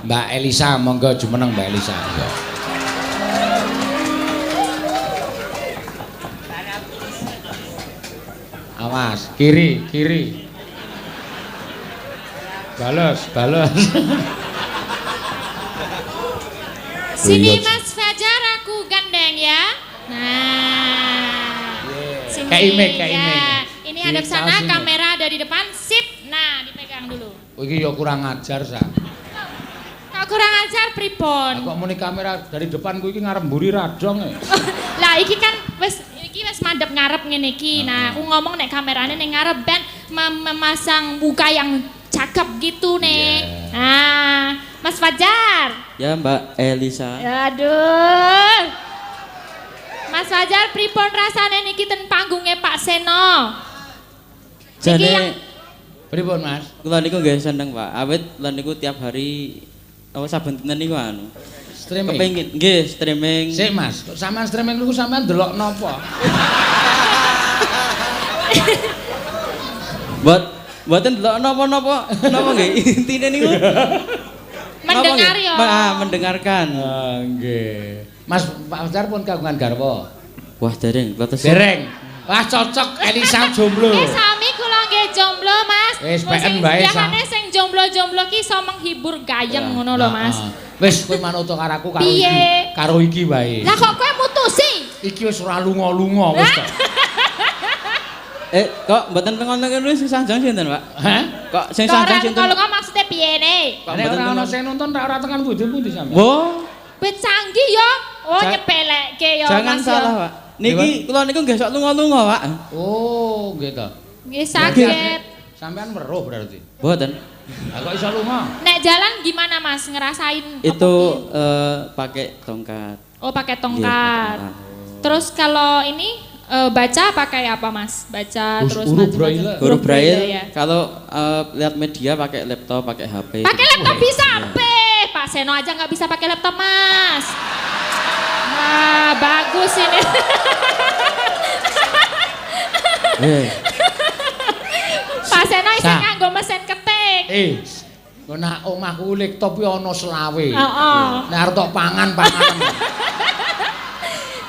Mbak Elisa, monggo jumeneng Mbak Elisa. Awas, kiri, kiri. Balas, balas. Sini Mas Fajar aku gandeng ya. Nah. Sini. Kayak image, kayak ya. image. Ini hadap sana, kamera ada di depan. Sip. Nah, dipegang dulu. Oh, iki ya kurang ajar, Sa. Kok kurang ajar pripun? Kok muni kamera dari depan ku iki ngarep mburi radong e. Lah iki kan wis madhep ngarep ngene iki. Nah, aku ngomong nek kamerane ning ngarep ben memasang muka yang cakep gitu nih. Yeah. Nah, Mas Fajar. Ya Mbak Elisa. Aduh. Mas Fajar pripun rasane niki ten panggunge Pak Seno? Jane Pripun, Mas? kula niku nggih seneng, Pak. Awit kula niku tiap hari apa saben dina niku anu. Streaming. Kepengin nggih streaming. Sik, Mas. Kok sampean streaming niku sampean delok napa? Mboten delok napa-napa. Napa nggih intine niku? Mendengar ya. Mendengarkan. Nggih. Mas Pak Fajar pun kagungan garwa. Wah, dereng, kula tes. Dereng. Wah, cocok Elisa jomblo. Sami kula nggih jomblo, Mas. Wis PN bae sa. Biasane sing jomblo-jomblo ki iso menghibur gayeng ngono lho, Mas. Wis kowe manut karo aku karo Piye? iki. Karo iki wae. Lah kok kowe mutusi? Iki wis ora lunga-lunga wis to. Kok mboten ngono niku sing sanjang sinten, Pak? Hah? Kok sing sanjang sinten? Kalau maksudnya piye ne? Kok Nek mboten ora ana ngono? sing nonton ora tekan pundi-pundi sampean. Wo, Wis canggih yo. Oh nyepelekke yo jangan Mas. salah, Pak. Niki kula niku nggih sok lunga-lunga, Pak. Oh, nggih to. Nggih saged. Sampean weruh berarti. Mboten. Lah kok iso lunga? Nek jalan gimana Mas ngerasain Itu apa, pakai tongkat. oh pakai Iya, tongkat. pakai tongkat. Terus kalau ini baca pakai apa Mas? Baca terus Huruf macam-macam. braille. Huruf braille. ya. Kalau lihat media pakai laptop, pakai HP. Pakai laptop bisa HP. Pak Seno aja nggak bisa pakai laptop Mas. Nah bagus ini. Pak Seno isih nganggo mesin ketik. Kok nak omahku laptop yo ana selawe. Heeh. Nek arep tok pangan-pangan.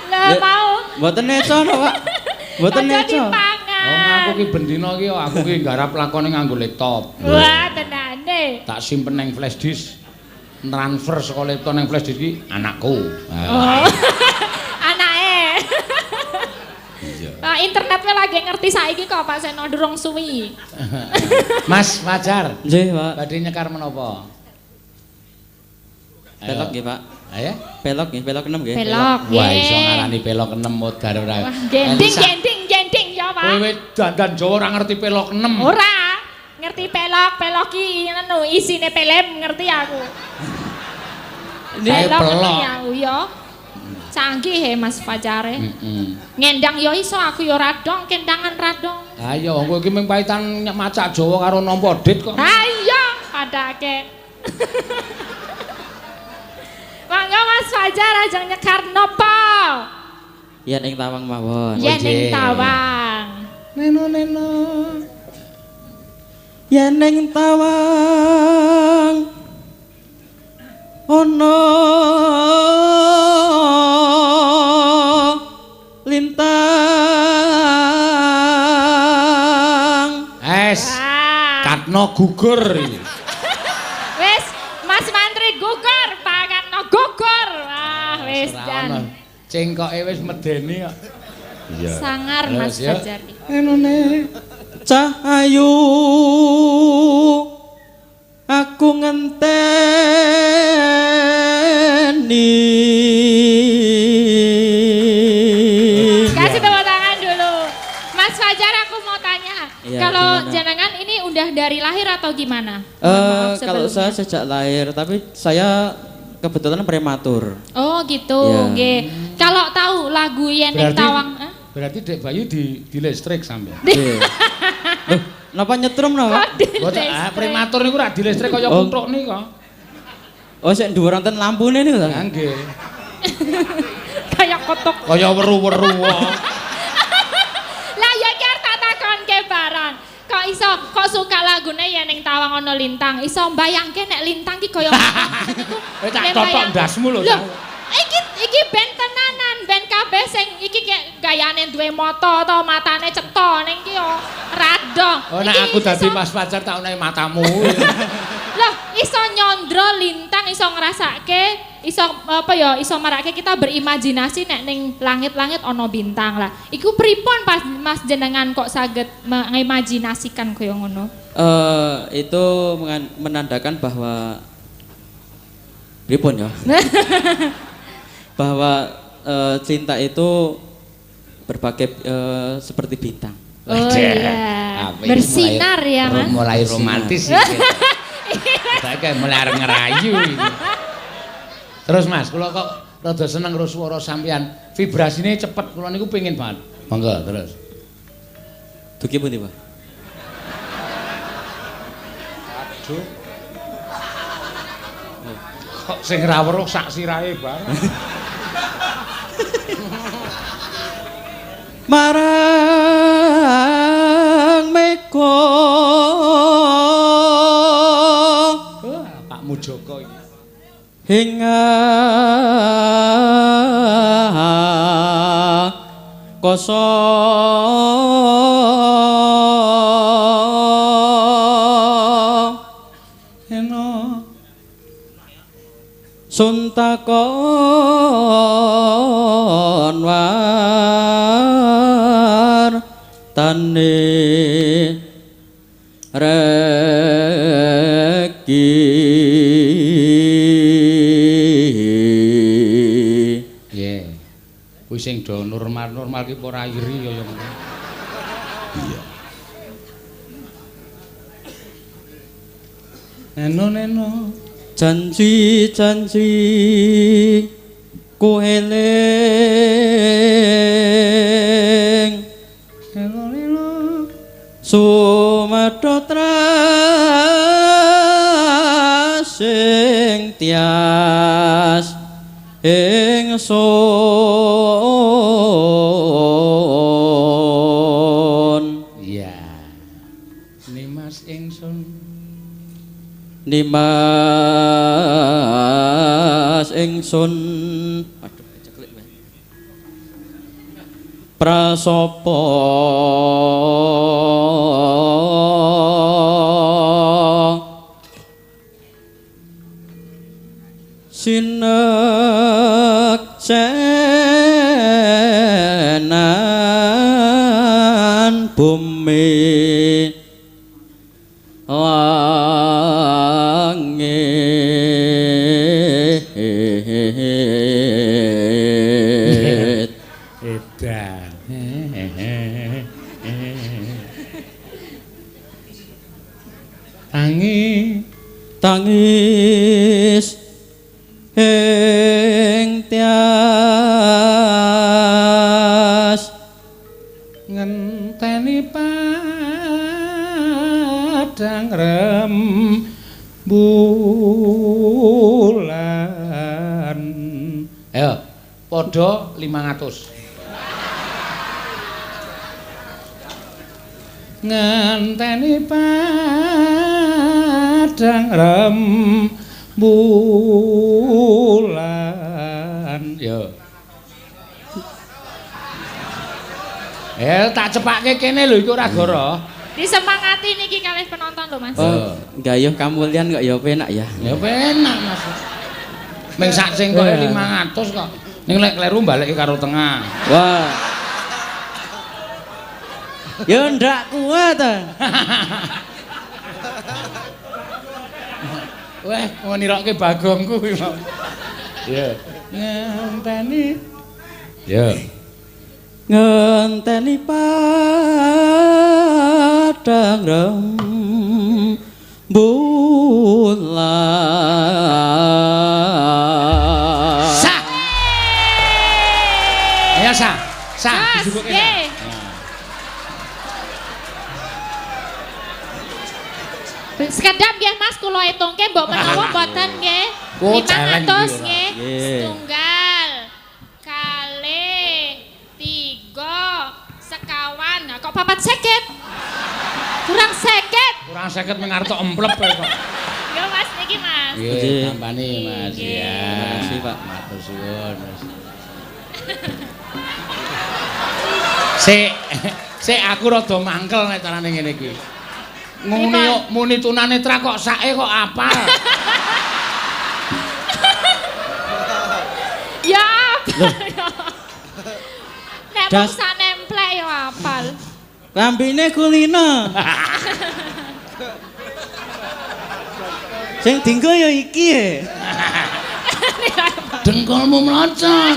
Lah mau. Mboten neco, Pak. Mboten Aja neco. dipangan. Oh, aku ki bendina ki aku ki garap lakone nganggo laptop. Wah, tenane. Tak simpen nang flash disk. Transfer saka laptop nang flash disk ki anakku. Oh. Anake. Iya. Nah, internetnya lagi ngerti saiki kok Pak Seno durung suwi. Mas Fajar, Nggih, Pak. badhe nyekar menapa? Pelok nggih, Pak. Ayo. Pelok nggih, pelok 6 nggih. Pelok. Wah, nggih. iso ngarani pelok 6 modar ora. Wah, gending, Elisa, gending ya, Pak. Kowe dandan Jawa ora ngerti pelok 6. Ora. Ngerti pelok ki anu isine pelem ngerti aku. Saya pelok. Ya, yo. Canggih he Mas Fajare. Heeh. Ngendang yo iso aku yo radong, kendangan radong. Ayo, kowe iki mung paitan macak Jawa karo nampa dit kok. Ayo, padake. Mangga Mas Fajar aja nyekar nopo. Yen ing tawang mawon. Yen ning Oje. tawang. Neno. Yen ing tawang ono lintang. Katno gugur iki. Wis, Mas Mantri gugur, Pak Katno gugur. Wah, wis Ora jan. ono. Cengkoke wis medeni kok. Iya. Sangar Mas Terus, ya. Fajar. Enone. Cahayu aku ngenteni. Kasih tepuk tangan dulu. Mas Fajar aku mau tanya, Iya, kalau gimana? jenengan ini udah dari lahir atau gimana? Kalau saya sejak lahir, tapi saya kebetulan prematur. Oh gitu, Iya. nggih. Kalau tahu lagu Yen ning Tawang, Berarti Dek Bayu di listrik sampean. Iya. Loh, napa nyetrum napa? Boten prematur niku ora di listrik kaya Oh. kuthuk nika. Oh, sik dhuwur wonten lampune niku lho. Ha nggih. kayak kotok. Kaya weru-weru. Lah ya ki arep tak takonke barang. Kok iso kok suka lagune Yen ning Tawang ana lintang. Iso mbayangke nek lintang ki kaya ngono niku. Tak totok ndasmu lho. Iki ben tenanan, ben kabeh sing iki kayak gayane duwe moto to, matane cetha ning ki yo rada. Oh nek aku dadi pas pacar tak onehi matamu. Loh, iso nyondro lintang, iso ngrasake, iso apa ya, iso marake kita berimajinasi nek ning langit-langit ana bintang lah. Iku pripun pas Mas jenengan kok saged mengimajinasikan kaya ngono? Itu menandakan bahwa pripun ya? Bahwa cinta itu berbagai seperti bintang. Oh iya, bersinar ya Mas. Mulai romantis iki. Kayak mulai ngerayu iki. Terus Mas, kula kok rada seneng karo swara sampean. Vibrasine cepet, kula niku pengin banget. Monggo terus. Dugi pundi, Pak? Aduh. Kok sing rawuh sak sirahe bareng. Marang meko Pak Mujoko iki. Hingga koso eno suntakon war tane reki Nggih. Kuwi sing do normal ki ora iri kaya ngono. Iya. Neno janji ku eling sumedotra sing tias ingsun iya Nimas ingsun Nimas ingsun aduh ceklek wae prasopo sinek senan bumi langit edan tangis ing tias ngenteni padang rembulan ayo padha 500 ngenteni padang rembulan yo tak cepake kene lho iku ora goro. Disemangati niki kalih penonton lho Mas. Gayuh kamulyan kok ya penak ya. Ya penak Mas. Ming sak sing kok 500 kok. Ning lek kleru balik karo tengah. Wah. Ya ndak kuat ta. Weh, mau nirokke bagongku kuwi mau. Ya. Ngenteni. Ya. Ngenteni padang rembulan. Sah. Ayo sah. Sah dijubuke. Nggih. Sekedap nggih Mas kula hitungke mbok menawa mboten nggih. Oh, jalan 500 iki nggih. Nggih. Setunggal. Kalih. 3. Sekawan. Nah, kok 450? Kurang 50. 50 mengarep tok emplep kok. Yo Mas niki Mas. Nggih, tampani Mas Nggih. ya. Terima kasih, Pak. Matur suwun. Mas. Sik aku rada mangkel nek carane ngene iki. Muni tunanetra kok sake kok apal. Ya apa? Nek mung Das- sak nemplek yo apal. Lambine kulina. Sing dinggo ya iki. Dengkulmu mlocot.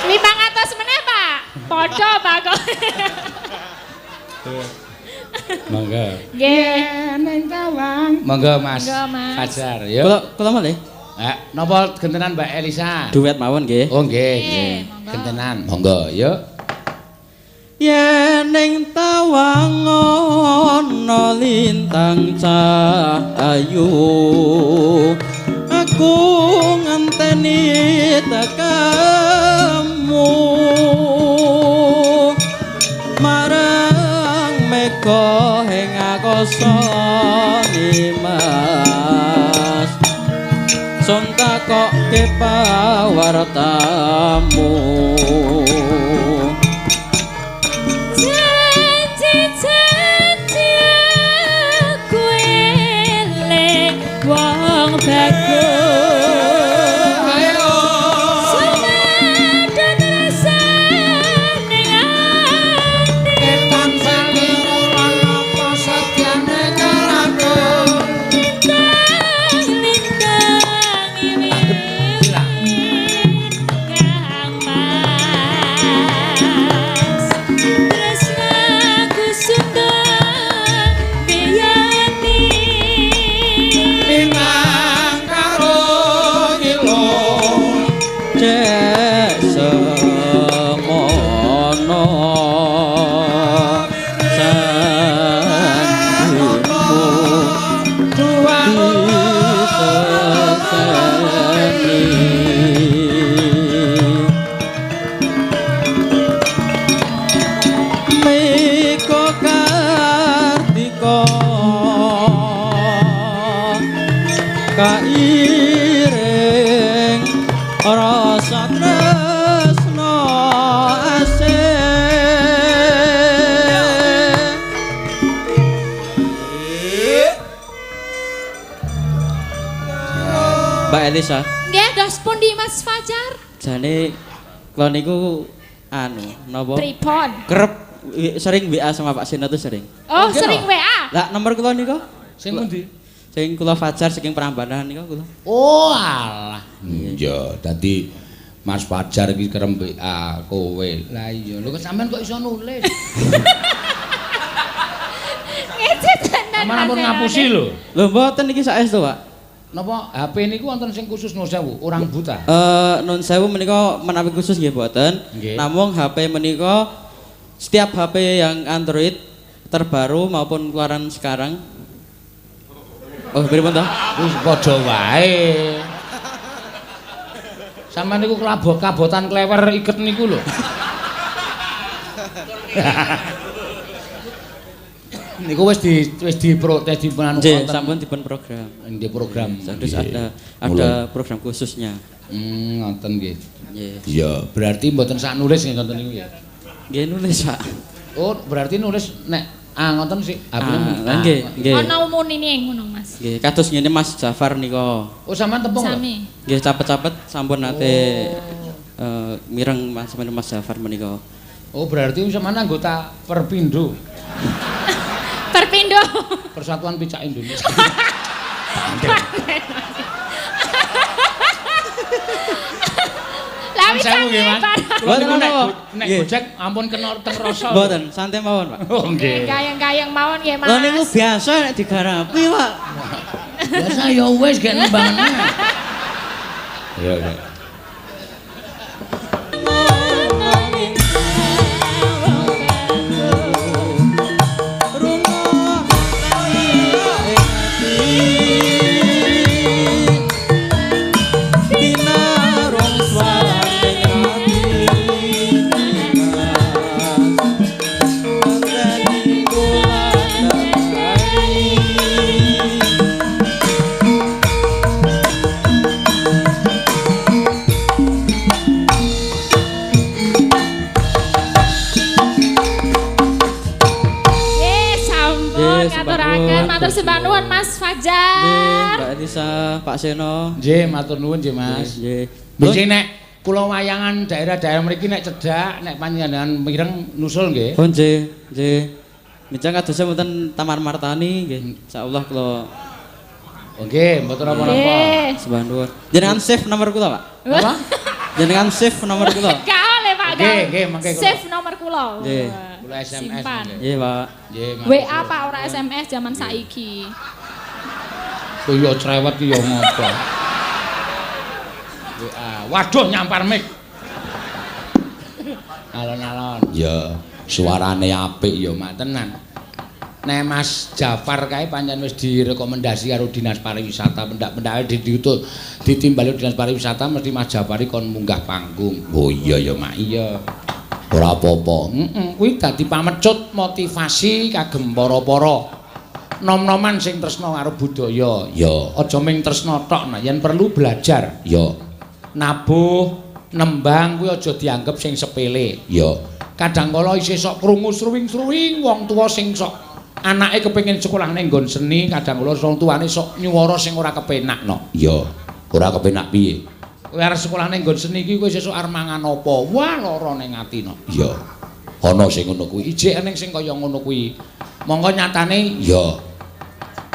500 meneh, Pak. Padha, Pak kok. Monggo. Nggih. Neng tawang. Monggo Mas. Monggo, Mas. Fajar, yuk. Kula malih Napa gentenan Mbak Elisa? duet mawon nggih. Oh nggih, Nggih, nggih. monggo. Gentenan. Monggo, yuk. Yen ning tawang ana lintang cahayu aku ngenteni tekamu marang mega ing akasane mas sontakoke pawartamu Janji-janji aku eling wong bagus. Senajan rasane ati Tansah ngirulan apa setyane karaku. lintang ini Kang Mas tresnaku sundang biyani Minang karo ilo. cek semono sandimu diseseni Miko kartika kairing rasa tresno asih Mbak Elisa nggih dos pundi Mas Fajar jane kula niku anu napa pripun kerep sering WA sama Pak Sino tuh sering oh Oke, sering no. WA lah nomor kula niku Sing pundi? sing kula Fajar saking Prambanan niku kula Oh alah. Iya, dadi Mas Fajar iki kerem WA kowe. Lah iya, lho kok sampean kok iso nulis? ngece tenan Sampeyan ampun Mas ngapusi Elane. lho. lho mboten iki saestu Pak Napa HP niku wonten sing khusus nulis sewu, orang buta. nun sewu menika menawi khusus nggih mboten. Nggih. Namung HP menika setiap HP yang Android terbaru maupun keluaran sekarang. Oh, pripun to? Wis padha wae. Sampeyan niku kabotan klewer iket niku lho. Niku wis diprotes dipunanu Nggih, sampun dipun program. di program. Terus Nggih. ada program khususnya. Ngoten nggih. Nggih. Iya, berarti mboten sak nulis nggih ngoten niku ya. Nggih nulis, Pak. Oh, berarti nulis nek ngoten sih. Nggih. Ana umunine ngono Mas Nggih, kados ngene Mas Jafar nika. Oh, sampean tepung lho. sami Nggih capet-capet sampun nate mireng Mas Jafar menika. Oh, berarti sampean anggota Perpindo, Perpindo Persatuan Picak Indonesia. Lah wis Sewu nggih, Mas. Kula niku nek nek Nggih. Gojek ampun kena teng rasa. Mboten, santai mawon, Pak. Oh, nggih. Kayang-kayang mawon nggih Mas Lho niku biasa nek digarapi, Pak. Biasa ya wis gek nembangane. Iya, iya. ngaturaken, matur sembah nuwun Mas Nggih, Fajar. Mbak Elisa, Pak Seno. Nggih, matur nuwun nggih Mas. Nggih. Mesti nek kula wayangan daerah-daerah mriki nek cedhak, nek panjenengan mireng nusul nggih. Oh nggih, nggih. Mijang kadosé wonten Taman Martani nggih. Insyaallah kula Nggih, mboten napa-napa. Nggih. sembah nuwun. Jenengan save nomor kula, Pak. Apa? Jenengan save nomor kula. Gak oleh Pak. Nggih, nggih, mangke kula. Save nomor kula. Nggih. Kula SMS. Simpan. nggih. Nggih, Pak. Nggih. WA Pak ora SMS zaman saiki. Kuwi yo cerewet ki yo ngopo. WA. Waduh nyampar mic. Alon-alon. Ya, suarane apik yo mak tenan. Nek Mas Jafar kae pancen wis direkomendasi karo Dinas Pariwisata, pendak-pendake ditimbali Dinas Pariwisata mesti Mas Jafar kon munggah panggung. Oh iya ya mak iya. Ora apa-apa. Kuwi dadi pamecut motivasi kagem para-para nom-noman sing tresna karo budaya. Ya, aja ming tresna tok, nah yen perlu belajar. Ya. Nabuh, nembang kuwi aja dianggep sing sepele. Ya. Kadang kala isih sok krungu sruwing-sruwing wong tuwa sing sok anake kepengin sekolah ning nggon seni, kadang kala wong tuwane sok nyuwara sing ora kepenak no. Ya, ora kepenak piye? Kowe arep sekolah ning nggon seni iki kowe sesuk arep mangan apa? Wah, lara ning ati no. Ya. Ana sing ngono kuwi, ijek eneng sing kaya ngono kuwi. Monggo nyatane ya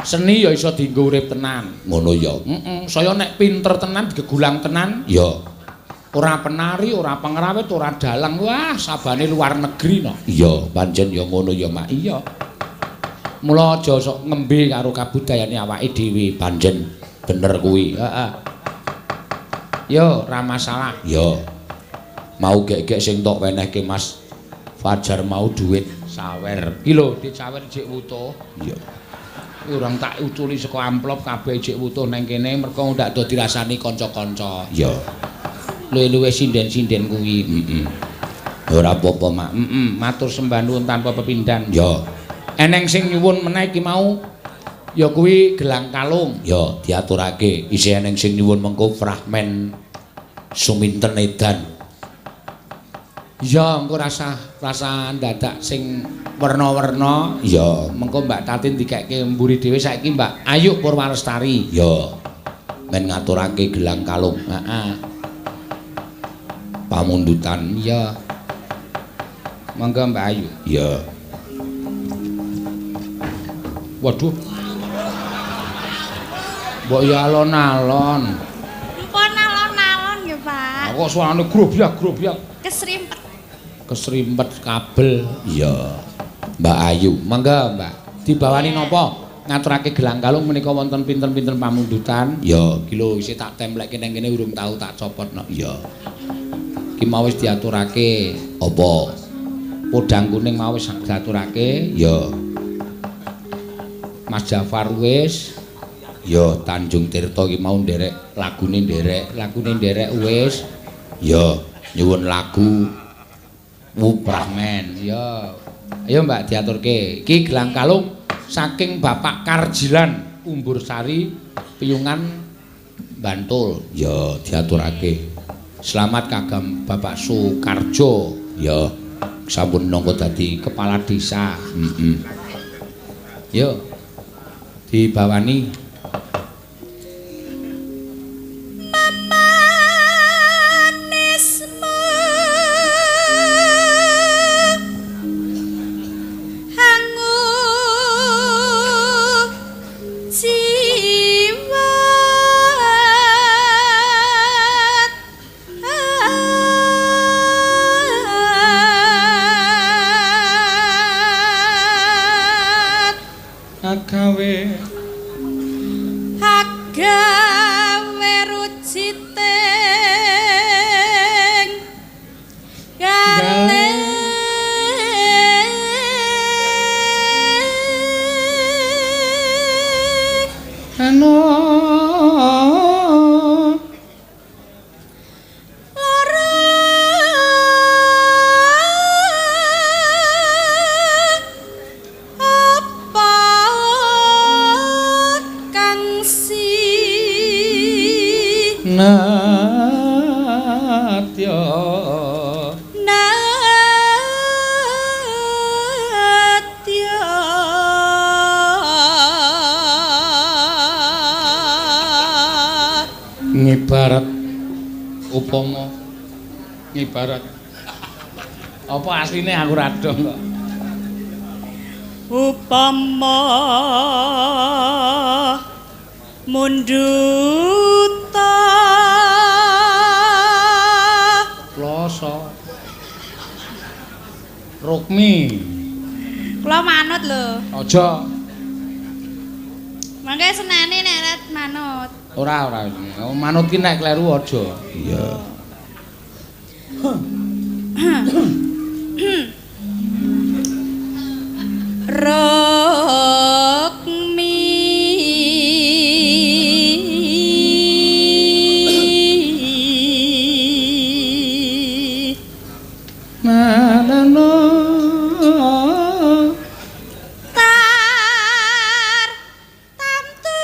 seni ya iso dienggo urip tenan. Ngono ya. Saya nek pinter tenan digegulang tenan, ya. Ora penari, ora pengrawit, ora dalang. Wah, sabane luar negeri no. Iya, pancen ya ngono ya, Mak. Iya. Mula aja sok ngembe karo kabudayane awake dhewe, pancen bener kuwi. Heeh. Yo, ora masalah. Yo. Mau gek-gek sing tok wenehke Mas Fajar mau duit sawer. Ki lho, duit sawer jek wutuh. Iya. Urang tak uculi saka amplop kabeh jek wutuh nang kene mergo ndak do dirasani kanca-kanca. Iya. Luwe-luwe sinden-sinden kuwi. Ora apa-apa, Mak. Matur sembah nuwun tanpa pepindhan. Ya. Eneng sing nyuwun meneh iki mau ya kuwi gelang kalung. Ya, diaturake. Isih eneng sing nyuwun mengko fragmen Suminten Edan. Ya, engko rasa dadak sing werna-werna. Ya, mengko Mbak Tatin dikekke mburi dhewe saiki Mbak Ayu Purwalestari. Ya. Men ngaturake gelang kalung. Heeh. Pamundutan ya. Mangga Mbak Ayu. Ya. Waduh. Mbok ya alon-alon. Mpun alon-alon ya, Pak. Kok suarane grobyak-grobyak. Kesrimpet kabel. Iya. Mbak Ayu. Mangga, Mbak. Dibawani napa? Ngaturake gelang kalung menika wonten pinten-pinten pamundutan. Ya, iki lho isih tak templekke nang kene urung tau tak copotno. Ya. Iki mau wis diaturake apa? Podang kuning mau wis diaturake. Ya. Mas Jafar wis. Ya, Tanjung Tirta iki mau nderek lagune nderek wis. Ya, nyuwun lagu Wupramen. Ya. Ayo Mbak diaturke. Iki gelang kalung saking Bapak Karjilan Umbursari Piyungan Bantul. Ya, diaturake. Selamat kagem Bapak Sukarjo. Ya, sampun nangka dadi kepala desa. Yo. Dibawani. agawe ruciting galeng ano Natya Natya ngibarat upama ngibarat apa asline aku radong kok upama munduta ploso Rukmi kula manut lho aja mangke senene nek ret manut ora manut ki nek kleru aja iya Rukmi manano tar tamtu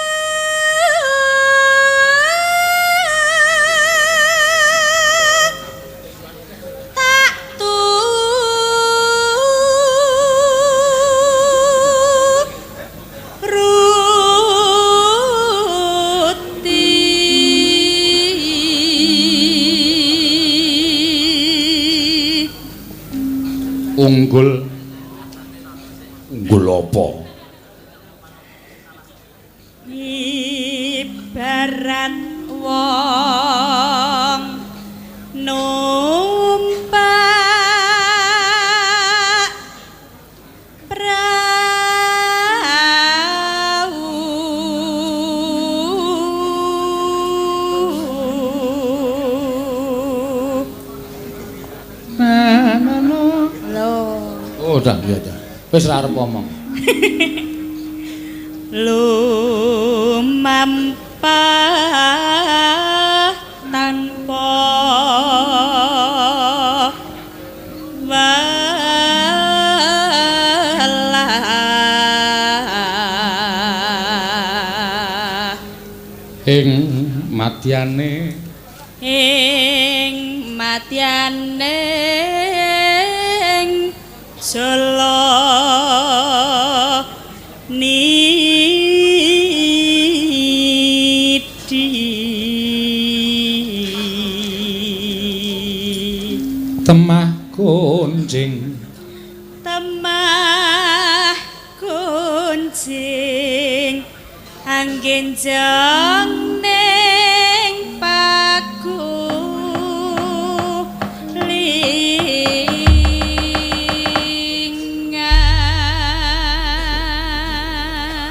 tak ruti unggul apa ibarat wong numpak prau manano lho oh dah iya dah wis ora arep omong lumampah tanpa walah ing matyane jala nidi temah kunjing temah kuncing anggen jeng ning paku lingan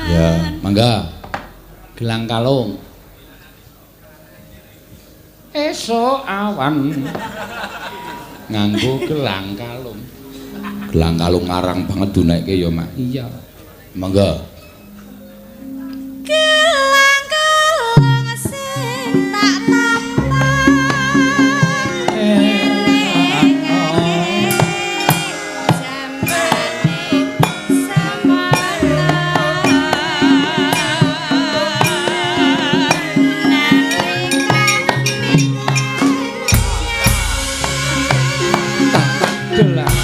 ya mangga gelang kalung esok awan nganggo gelang kalung ngarang banget dunekke ya mak iya mangga gelang-gelang sing tak tampang jambane semalam gelang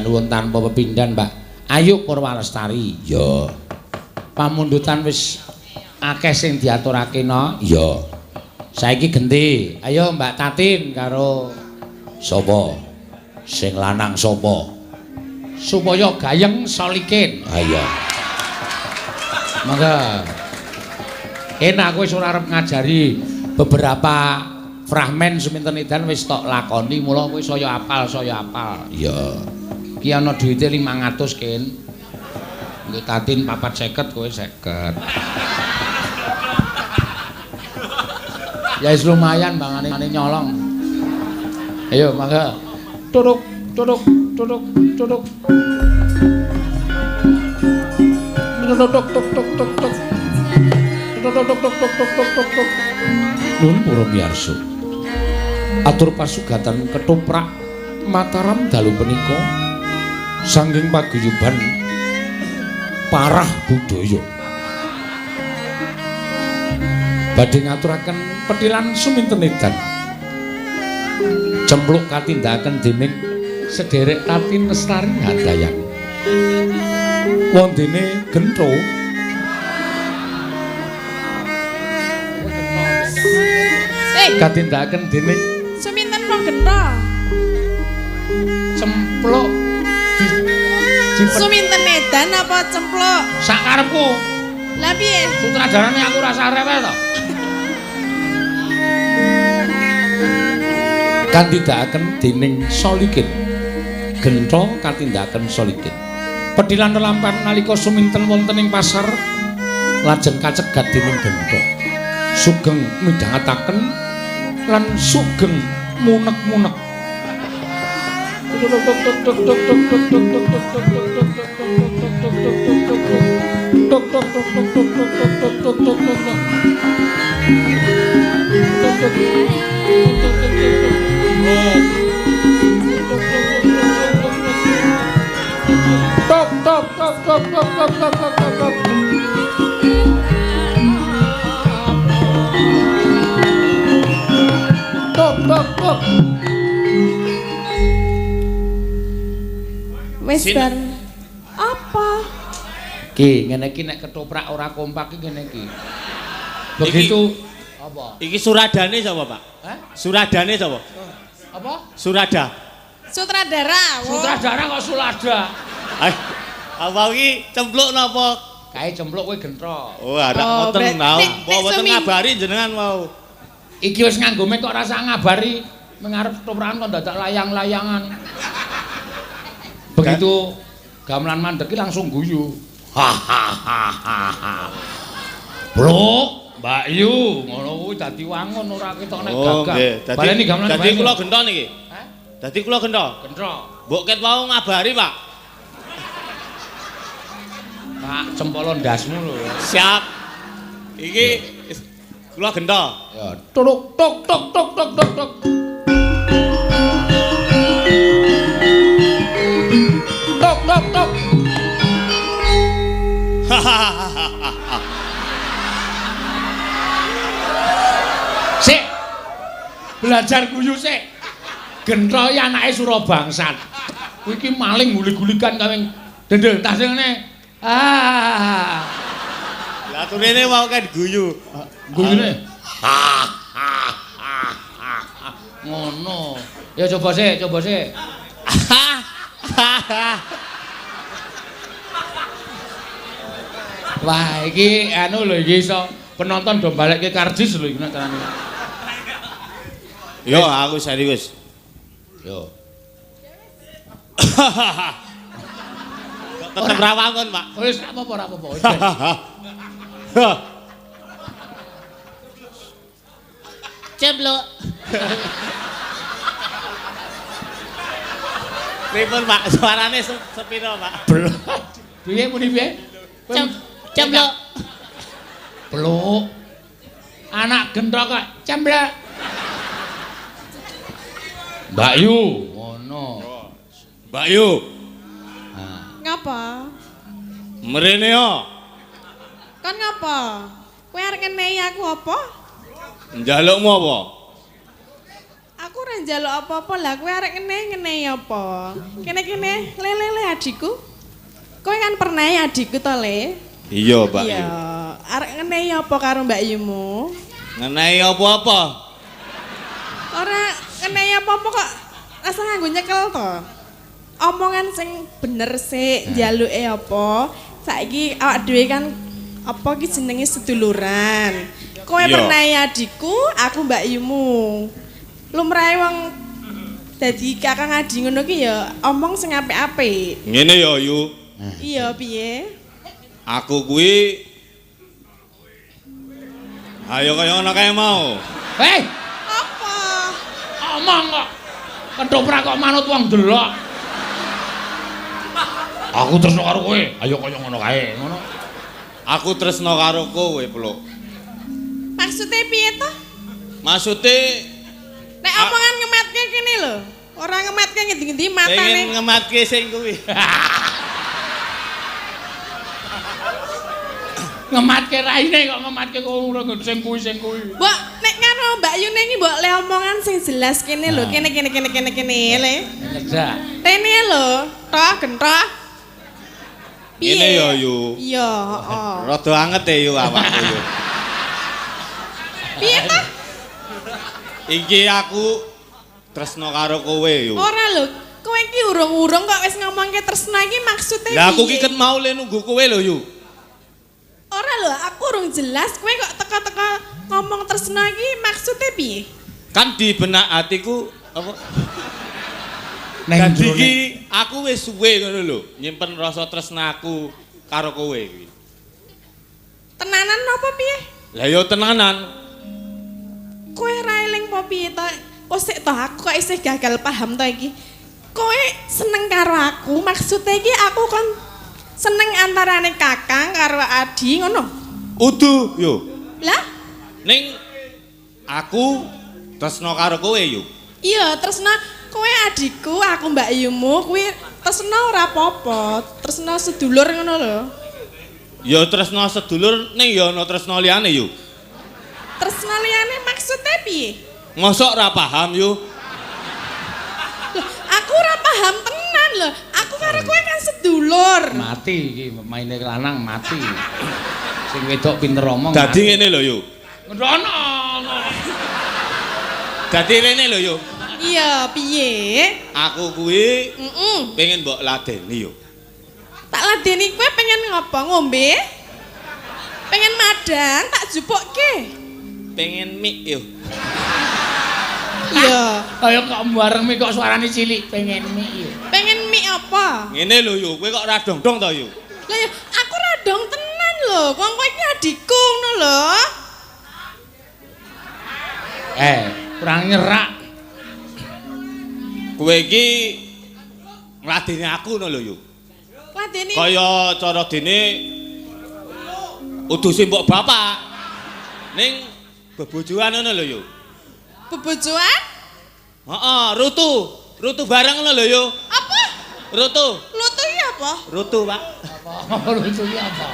nuwun tanpa pepindhan, Mbak Ayu Purwalestari. Ya. Pamundutan wis akeh sing diaturake no. Ya. Saiki genti. Ayo Mbak Tatin karo sapa? Sing lanang sapa? Supaya gayeng solikin. Ayo. Mangga. Enak kowe ora arep ngajari beberapa fragmen seminten edan wis tok lakoni mula kowe saya apal. Iya. Ki ana dhuwite 500 Ken. Nggih Tatin 450 kowe 50. Ya wis lumayan bangane nyolong. Ayo mangga. Tuduk. Tuduk. Nun para miyarsa. Atur pasugatan ketoprak Mataram dalu punika sangging paguyuban parah budaya. Badhe ngaturaken petilan suminten edan. Cempluk katindakan dening sederek Tatin Lestari Handayani. Wondene Gentro katindakan dening Suminten mau gento. cempluk Suminten edan apa cempluk? sakarepku. Lah piye? Sutradarane aku rasa rewel to. Katindakan dening Solikin. Gentro katindakan Solikin. Pedilan relampan nalika suminten wonten ing pasar lajeng kacegat dening Gentro. Sugeng midhangetaken lan sugeng munek-munek. Wis bar. Apa? Ki, ngene iki nek ketoprak ora kompak iki ngene iki. Begitu apa? Iki suradane sapa, Pak? Hah? Suradane sapa? Apa? Surada. Sutradara. Sutradara kok Sulada. Apa iki cempluk napa? Kae cempluk kowe Gentro. Oh, ada Oh, moten nek- mau. nek Apa mboten semi- ngabari jenengan mau? Iki wis nganggo mic kok rasa ngabari mengarep ketoprakan kok dadak layang-layangan. Begitu gamelan mandek iki langsung guyu. Hahaha. Blok, Mbak Yu, ngono kuwi dadi wangun ora ketok nek Oh, gagah. nggih. Baleni gamelan Dadi kula gento niki. Hah? Dadi kula gento. Gentro. Mbok ket mau ngabari, Pak. Pak, cempolo ndasmu lho. Siap. Iki kula gento. Ya, tuk tuk tuk tuk tuk tuk tuk. Tuk tuk tuk. Sik. Belajar guyu sik. Gentro iki anake Surabangsat. Kuwi iki maling gulik-gulikan kawing dendel tas ngene. Ah. Lah turene mau kan guyu. Guyune. Ngono. Ya coba sik, coba sik. Wah, iki anu lho iki iso penonton do balekke kardis lho iki nek carane. Yo, aku serius. Yo. Tetep rawangun, Pak. Wis ora apa-apa, ora apa-apa. Wis. Ceblok. Pripun, Pak? Suarane sepiro, Pak? Piye muni piye? Ceblok. Peluk. Anak Gentro kok cemblek. Mbak Yu, ngono. Mbak Yu, Nah, Ngapa? mrene yo. Kon ngapa? Kowe arep ngenehi aku apa? Njalukmu apa? Aku ora njaluk apa-apa lah kowe arek ngene apa? Kene-kene le adikku. Kowe kan pernah ya adikku to le? Iya, Mbak Iya, Yu. arek ngene apa karo Mbak Yumu? Ngenai apa-apa? Ora ngene apa-apa kok rasa nganggo nyekel to. Omongan sing bener sik, njaluke apa? Saiki awak dhewe kan apa ki jenenge seduluran. Kowe Iya. pernah ya adikku, aku Mbak Yumu. Lumrahe wong dadi kakang adi ngono ki ya omong sing apik-apik. Ngene ya, Yu. Iya, piye? Aku kuwi ayo kaya ngono kae mau. Hei, Apa? omong kok. Ketoprak kok manut wong delok. Aku tresno karo kowe. Ayo kaya ngono kae, ngono. Aku tresno karo kowe, Pluk. Maksudnya piye to? Maksude Nek omongan ngemetke kene lho. Ora ngemetke ngendi-endi pengen matane. ngematke sing kuwi. Ngematke raine kok ngematke kok ora sing kuwi sing kuwi. Mbok nek karo Mbak Yune iki mbok le omongan sing jelas kene lho, kene le. Ngejak. Rene lho, toh gentoh. Ngene ya, Yu. Iya, heeh. Rada anget e Yu awakku Yu. Piye to? Iki aku tresno karo kowe Yu. Ora lho, kowe iki urung-urung kok wis ngomongke tresna iki maksude Lah aku ki piye? ket mau le nunggu kowe lho Yu. Ora lho, aku urung jelas kowe kok teka-teka ngomong tresna iki maksude piye? Kan di benak hatiku apa? Neng Dadi jroning iki aku wis suwe ngono lho, nyimpen rasa tresnaku karo kowe iki. Tenanan apa piye? Lah ya tenanan. Kowe ra eling apa piye to? Kok sik to aku kok isih gagal paham to iki. Kowe seneng karo aku, maksudnya iki aku kon seneng antarane kakang karo adi ngono. Udu yo. Lah, Ning aku tresno karo kowe yo. iya tresna kowe adikku, aku Mbak Yumu, kuwi tresna ora apa-apa, tresna sedulur ngono lho. Ya tresno sedulur ning ya ana tresno liyane yo. Tresna liyane maksudnya piye? Mosok ora paham yo. Loh, aku ora paham tenan lho. Aku karo kowe kan sedulur. mati iki maine lanang mati. Sing wedok pinter omong. Dadi ngene lho yo. Ndono. Dadi rene lho yo. Iya, piye? Aku kuwi Heeh. pengen mbok ladeni yo. Tak ladeni kowe pengen ngopo? Ngombe? Pengen madang tak jupukke. Pengen mik yo. Iya. Kaya kok bareng mi kok suarane cilik pengen mi. Pengen mie apa? Ngene lho yo, kowe kok ora dong-dong to yo. Lah ya aku ra dong tenan lho. Wong kowe iki adikku ngono lho. Kurang nyerak. Kowe iki ngladeni aku ngono lho yo. Ladeni. Kaya cara dene uduse mbok bapak. Ning bebojoan ngono lho yo. Bebojoan? Heeh, rutu. Rutu bareng ngono lho yo. Apa? Rutu. Lutu iki apa? Rutu, Pak. Apa lucu iki apa?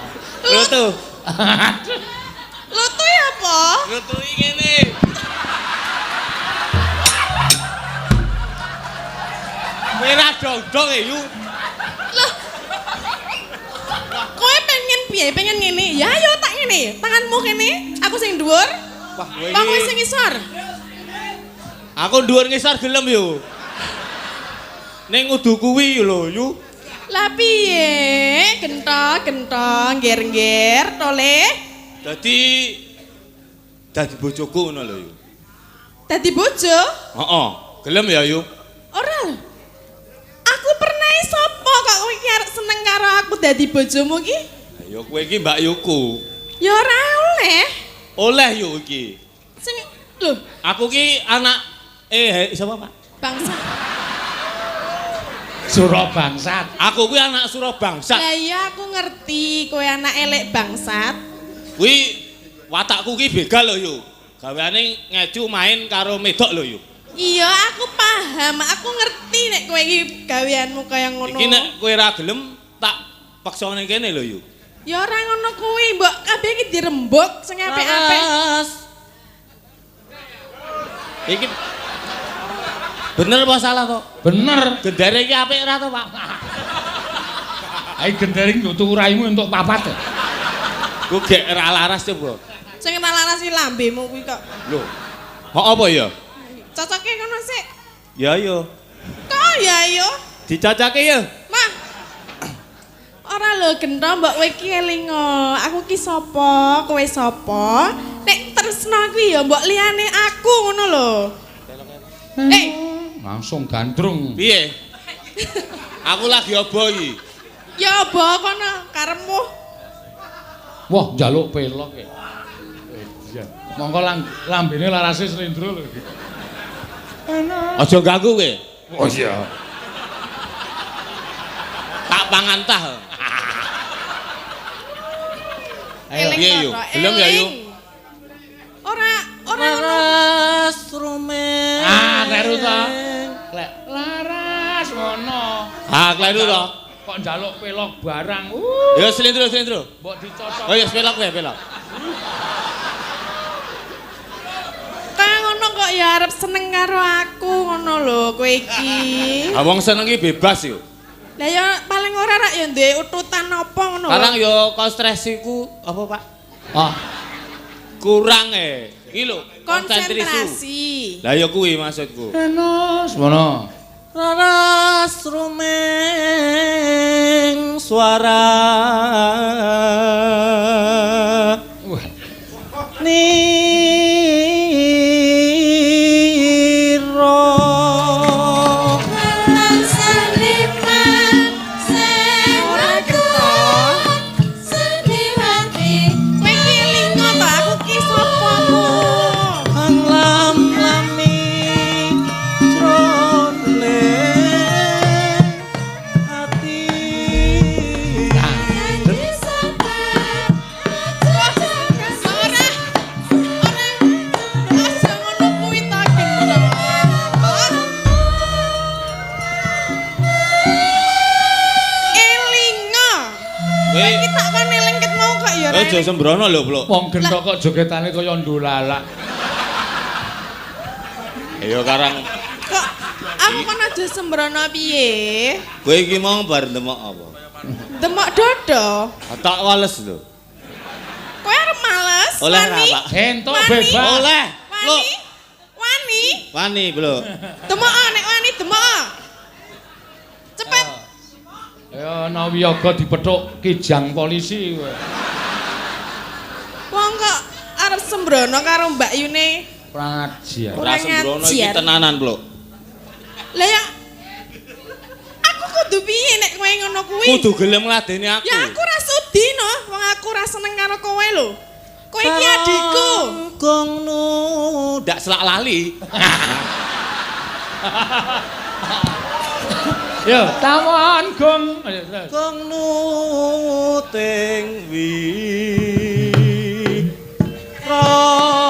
Rutu. Lutu iki apa? Rutu iki ngene. Merah dong-dong yu. Loh. Kowe pengen piye? Pengen ngene? Ya ayo tak ngene. Tanganmu kene, aku sing dhuwur. Wah, kowe Bang kowe iki. sing ngisor. Aku dhuwur ngisor gelem yo. Ning udu kuwi lho yu. Lah piye? Gentong, ger-ger, tole. Dadi bojoku ngono lho yu. Dadi bojo? Heeh, gelem ya yu. Ora. Aku pernah sapa kok kowe iki arep seneng karo aku dadi bojomu iki? Ya kowe iki Mbak Yuku. Ya ora oleh. Oleh yo iki. Sing lho, Aku ki anak sapa Pak? bangsa. Sura bangsat. Aku kuwi anak Surabangsa. Lah iya aku ngerti kowe anak elek bangsat. Kuwi watakku ki begal lho yo. Gaweane ngeju main karo medok lho yo. Iya, aku paham. Aku ngerti nek kowe iki gaweanmu kaya ngono. Iki nek kowe ra gelem tak paksa ning kene lho yo. Ya ora ngono kuwi, mbok kabeh iki dirembuk sing apik-apik. Iki Bener apa salah to? Bener. Gendere iki apik ora to, Pak? Ayo gendering yo tuku raimu untuk papat. Ku gek ora laras coba. Sing ora laras iki lambemu kuwi kok. Lho. Kok apa ya? Cocoke ngono sik. Ya yo. Kok ya yo? Dicocake ya. Mah. Ora lho gento mbok kowe iki elingo. Aku ki sapa? Kowe sapa? Nek tresno kuwi ya mbok liyane aku ngono lho. Langsung gandrung. Piye? Aku lagi obo iki. Ya apa kono karepmu? Wah, njaluk pelok ya. Monggo lambene larase slendro lho. Aja ganggu kowe. Oh iya. Tak pangan tah. Ayo. Eling Iya, to, yo. Bro, Belum ya, yo. eling. Ora ngono. Laras rumen. Kleru to. Laras ngono. Kleru to. Kok njaluk pelok barang. Ya slendro. Mbok dicocok. Oh ya pelok kowe, pelok. Kaya ngono kok ya arep seneng karo aku ngono lho kowe iki. Wong seneng iki bebas yo. Lah ya paling ora rak ya duwe ututan apa ngono lho. Sekarang yo kok stres iku apa, Pak? Ah, Kurang iki lho, konsentrasi. Lah ya kuwi maksudku. enos ngono. Laras rumeng suara Wah, niro Kowe iki lingo to aku ki sapa mu? ang lam-lami jroning ati. Ora. Aja ngono kuwi ta gendo. Elingo. Kowe iki tak kon elingket mau kok ya. Rak. Aja sembrono lho, Pluk. wong gendok kok jogetane kaya ndolalak. Ya karang Kok aku kan aja sembrono piye? kowe iki mau bar ndemok apa? Demok dodo. Tak wales lho. Kowe arep males? Oleh ra, Wani? Pak? Entuk Wani. bebas. Oleh. Pluk. Wani? Wani? Wani, Pluk. Demok nek wani demok. Cepet. Ya ana wiyaga dipethuk kijang polisi kowe. Wong kok arep sembrono karo Mbak Yune. Kurang ajar. Ora sembrono iki ngajar. tenanan, Pluk. Lah ya aku kudu piye nek kowe ngono kuwi? Kudu gelem ngladeni aku. Ya aku ra sudi no, wong aku ra seneng karo kowe lho. Kowe iki adikku. Gongnu ndak selak lali. Yo, tawon gong. Ayo, terus. Gongnu teng wi Rama.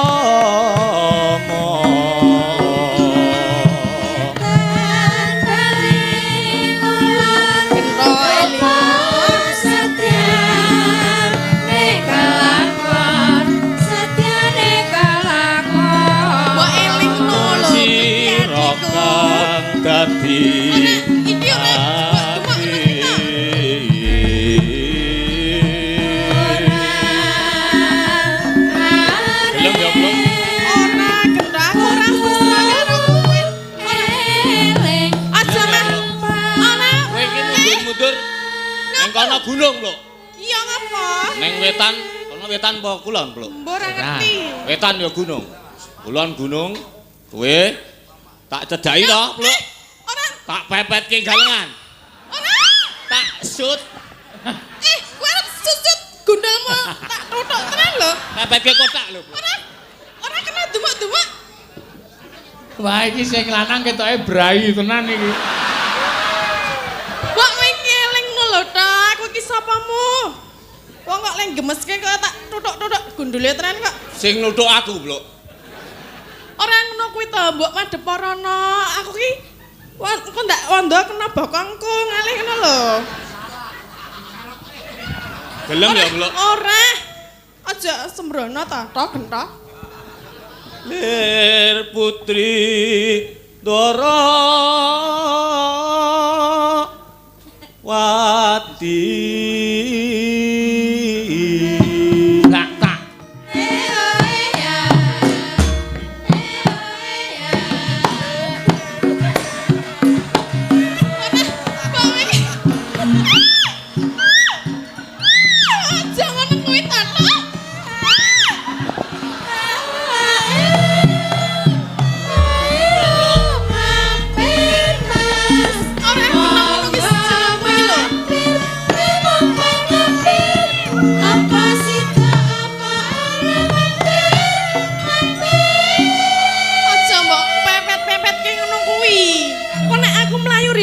Mbok elingno lho. Sira kang dadi Iki yo nek mbok Belum ya, belum. ora gendho aku ora seneng karo kowe. Aja men. Ana. Kowe iki mundur-mundur. Nang kono gunung, Pluk. Iya ngapa? Neng wetan, kono wetan apa kulon, Pluk? Mbok ora ngerti. Wetan ya gunung. Kulon gunung. Kowe tak cedhaki to, Pluk. Ora. Tak pepetke galengan. Ora. Tak shoot, Kowe arep susut gundalmu tak tutuk tenan lho. pepetke kotak lho, Pluk. Ora kena dumuk-dumuk. Wah, iki sing lanang ketoke brai tenan iki. Mbok kowe iki elingno lho ta, aku iki sapamu? Wong kok leng gemeske kok tak tutuk-tutuk gundule tenan kok. Sing nuthuk aku, Pluk. Ora ngono kuwi to, mbok madhep rono. Aku ki kok ndak wanda kena bokongku ngalih ngono lho. Gelem ya, Pluk. Ora. Aja sembrono ta, to gento. Lir putri Dara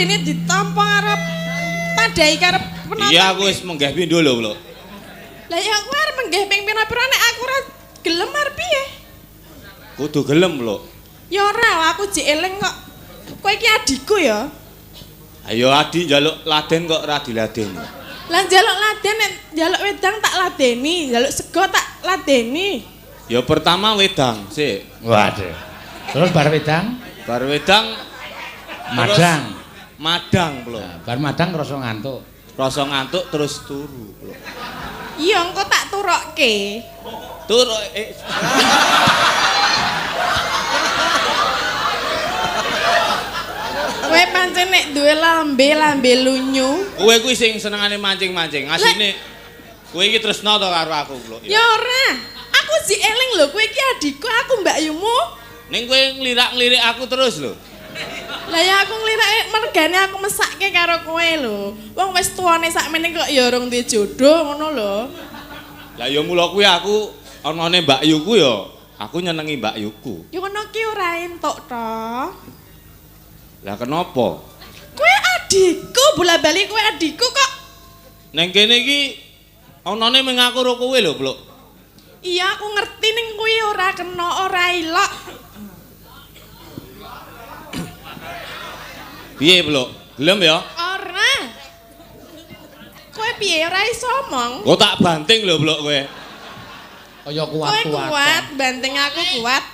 adine ditampa arep tandai karep penonton. Iya aku wis menggah pindho lho, Blok. Lah ya aku arep menggah ping pira-pira nek aku ora gelem arep piye? Kudu gelem, Blok. Ya ora, aku jek eling kok. Kowe iki adikku ya. Ayo Adi njaluk laden kok ora diladeni. Lah njaluk laden nek njaluk wedang tak ladeni, njaluk sego tak ladeni. Ya pertama wedang, sik. Waduh. Terus bar wedang, Bar wedang madang. Madang, Blok. Nah, bar madang rasa ngantuk. Rasa ngantuk terus turu, Blok. Iya engko tak turokke. Turu Kowe pancen nek duwe lambe lunyu. kowe kuwi sing senengane mancing-mancing. Asine kowe iki tresno to karo aku, Blok. Ya ora. Aku jek eling lho, kowe iki adikku, aku mbakyumu. Ning kowe nglirak-nglirik aku terus lho. Lah ya aku nglirake mergane aku mesake karo kowe lho. Wong wis tuane sakmene kok ya urung duwe jodoh ngono lho. Lah ya mula kuwi aku anane Mbak Yuku ya, aku nyenengi Mbak Yuku. Ya ngono ki ora entuk to. Lah kenapa? Kowe adikku, bola-bali kowe adikku kok. Neng kene iki anane mung aku karo kowe lho, Blok. Iya aku ngerti ning kuwi ora kena ora ilok. Piye, Blok? Gelem ya? Ora. Kowe piye ora iso omong? Kok tak banting lho, Blok kowe. Kaya Kowe kuat-kuat. kuat, banteng aku kuat.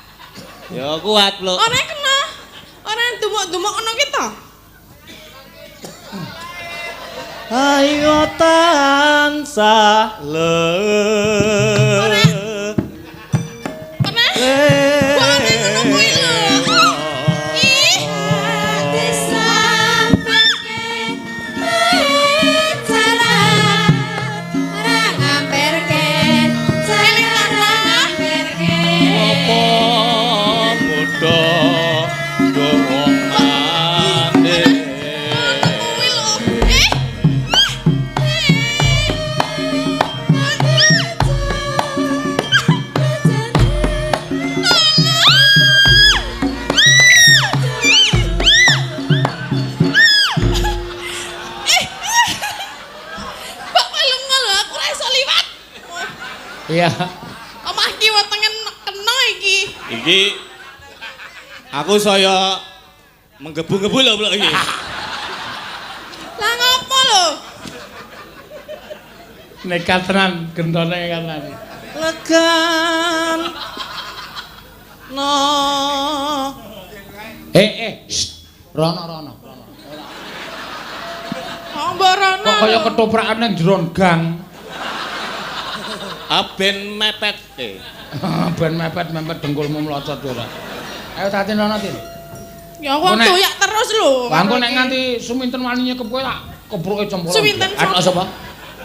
Ya kuat, Blok. Ora kena. Ora dumuk-dumuk ngono ki to. Ayo tansah Ora. Ora. Kok ana ngono kuwi lho. Ih. apa muda dorong mande. Kuwi lho. Eh. Kok pelunga lho aku ora iso liwat. Iya. Omah ki wetenge kena iki. Iki aku saya menggebu-gebu lho Blok iki. Lah ngopo lho? Nekat tenan, gendone nekat tenan. Legan no. Shh. Rono. Omborana. Kok kaya ketoprakan nang jero gang. Aben mepet Ben mepet dengkulmu mlocot ora. Ayo tatin rono tin. Ya wong Nek- doyak terus lho. Wah, engko nek nganti suminten wani nyekep kowe tak kepruke jempol. Suminten Ana sapa?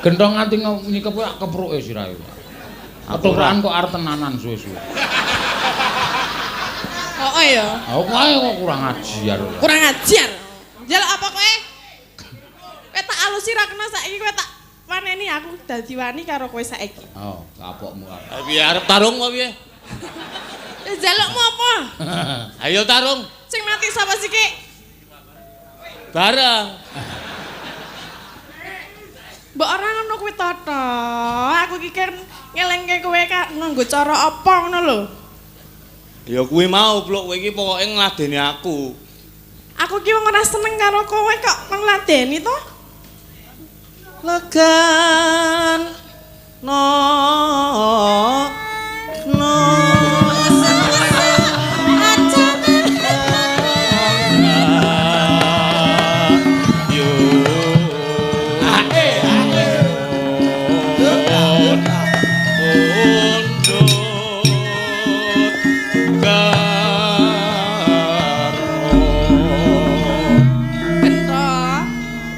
Gendong nganti nyekep kowe tak kepruke sirahe. Ketoprakan kok arep tenanan suwe-suwe. Oh ya. Aku kae kok kurang ajar. Kurang ajar. Jaluk apa kowe? Kowe tak alusi ra kena saiki kowe tak waneni aku dadi wani karo kowe saiki. Oh, kapokmu karo. Piye arep tarung apa piye? Jalukmu apa? Ayo tarung Sing mati sapa sih Ki? bareng. Mbok ora ngono kuwi toto. Aku iki kan ngelengke kowe nganggo cara apa ngono lho. Ya kuwi mau Blok kowe iki pokoke ngladeni aku. Aku ki wong ora seneng karo kowe kok ngladeni to. Legan no. Bento.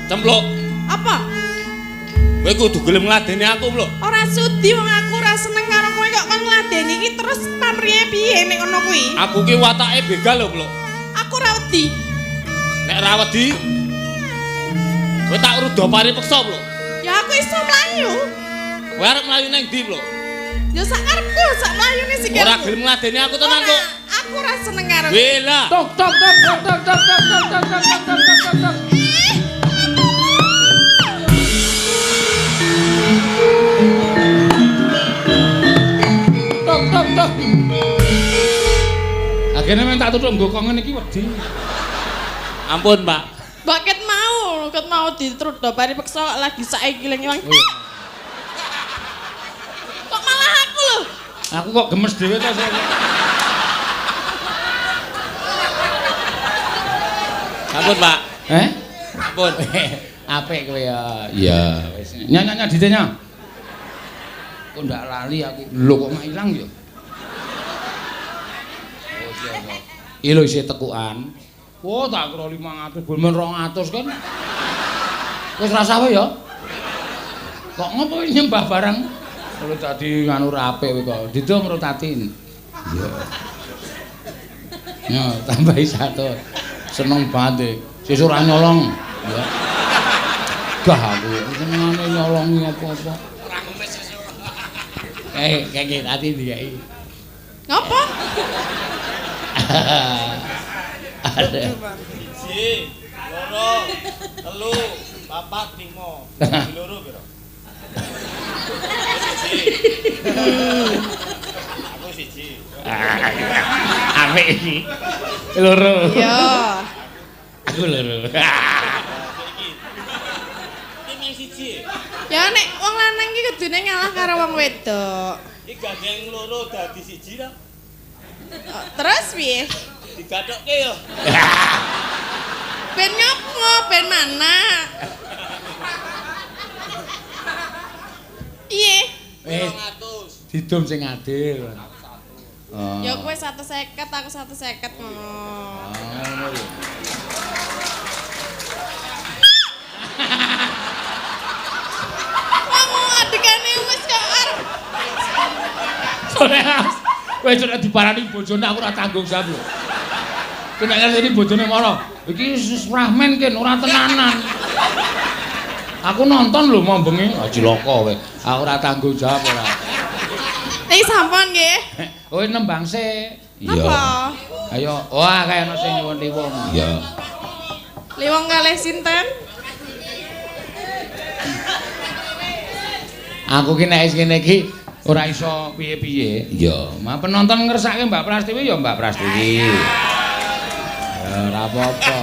Cempluk, Apa? kowe kudu gelem ngladeni aku, Blok. Ora sudi wong aku ora seneng karo kowe kok kon ngladeni iki terus pamrihe piye nek ngono kuwi? Aku ki watake begal lho, Blok. Aku ora wedi. Nek ra wedi, kowe tak rudo pari peksa, Blok. Ya aku iso mlayu. Kowe arep mlayu nang ndi, Blok? Ya sak karepku sak mlayune sikilku. Ora gelem ngladeni aku tenan kok. Aku ora seneng karo. Wela. Tok. Gene men tak tutuk nggo kongen iki wedi. Ampun, Pak. Mbak ket mau ditrut do pari peksa lagi saiki ling ilang. Kok malah aku lho? Aku kok gemes dhewe to saya. Ampun, Pak. Ampun. Apik kowe ya. Iya, wis. Nyanyi ditenya. Kok ndak lali aku. Lho kok mak ilang ya? Oh, siapa? Iki lho isih tekukan. Oh, tak kira 500, ben 200 kan. Wis rasa wae ya. Kok ngopo nyembah barang? Kalau dadi nganu rape kowe kok. Dido mrotatin. Iya. Ya, tambahi 100. Seneng banget. Sesuk ora nyolong. Ya. Gah aku senengane nyolongi apa-apa. Ora ngemis sesuk. Kayak tadi dikai. Ngapa? Ada. 1, 2, 3, 4, 5. Loro piro? Aku siji. Apik iki. Loro. Iya. Aku loro. Ini siji. Ya nek wong lanang iki kudune ngalah karo wong wedok. Iki gandeng loro dadi siji ta? Terus piye? Digathokke yo. Ben nyopo? Ben mana? Piye? Wis 200. didum sing adil. Oh. Ya kowe 150, aku 150 ngono. Ngono lho. Kamu adekane wis kok arep. Kowe sudah diparani bojone aku ora tanggung jawab lho. Kowe nek ngerti bojone mono, iki rahmen ken ora tenanan. Aku nonton lho mau bengi, cilaka kowe. Aku ora tanggung jawab ora. Nek sampun nggih. Kowe nembang sik. Apa? Ayo, wah kaya ono sing nyuwun liwung. Iya. Liwung kalih sinten? Aku ki nek kene iki ora iso piye-piye. Iya, mah penonton ngersake Mbak Prastiwi ya Mbak Prastiwi. Ya ora apa-apa.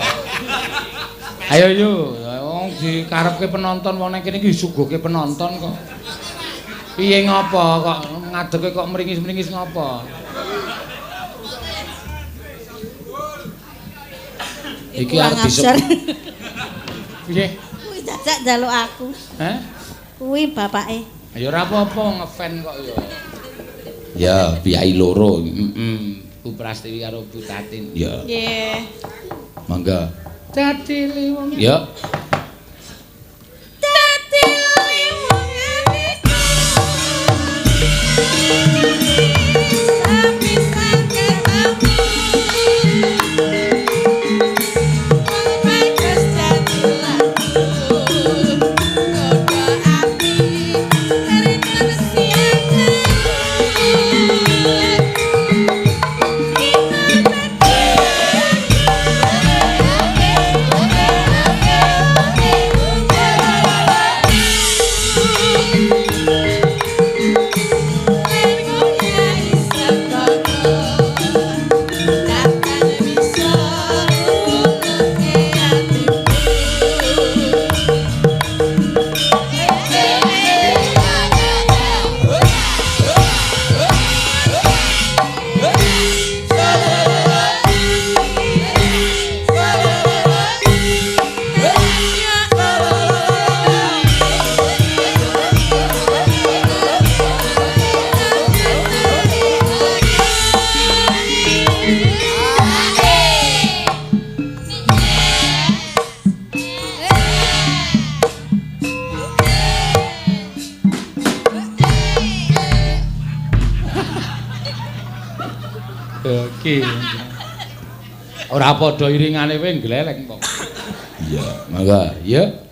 Ayo yo, wong dikarepke penonton wong nek kene iki disuguhke penonton kok. Piye ngopo kok ngadeke kok meringis-meringis ngopo? Iki arep disebut. Piye? Kuwi jajak njaluk aku. Hah? Kuwi bapake. Ya ora apa-apa ngefan kok ya. Ya, biai loro. Bu Prastiwi karo Bu Tatin. Ya. Nggih. Mangga. Dadi liwung. Ya. Dadi liwung atiku. Sampai ketemu. Bagus dadi laku. Kodo api dari tersiakan. Oke. Ora padha iringane kowe gleleng kok. Iya, mangga. Ya.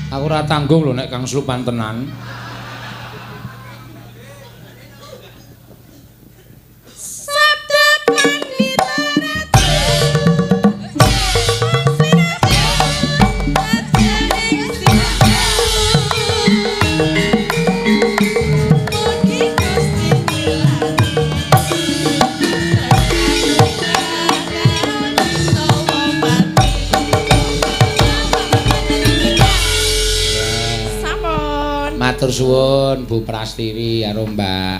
Aku ora tanggung lho nek Kang Slupan tenan. Matur suwun Bu Prastiwi karo Mbak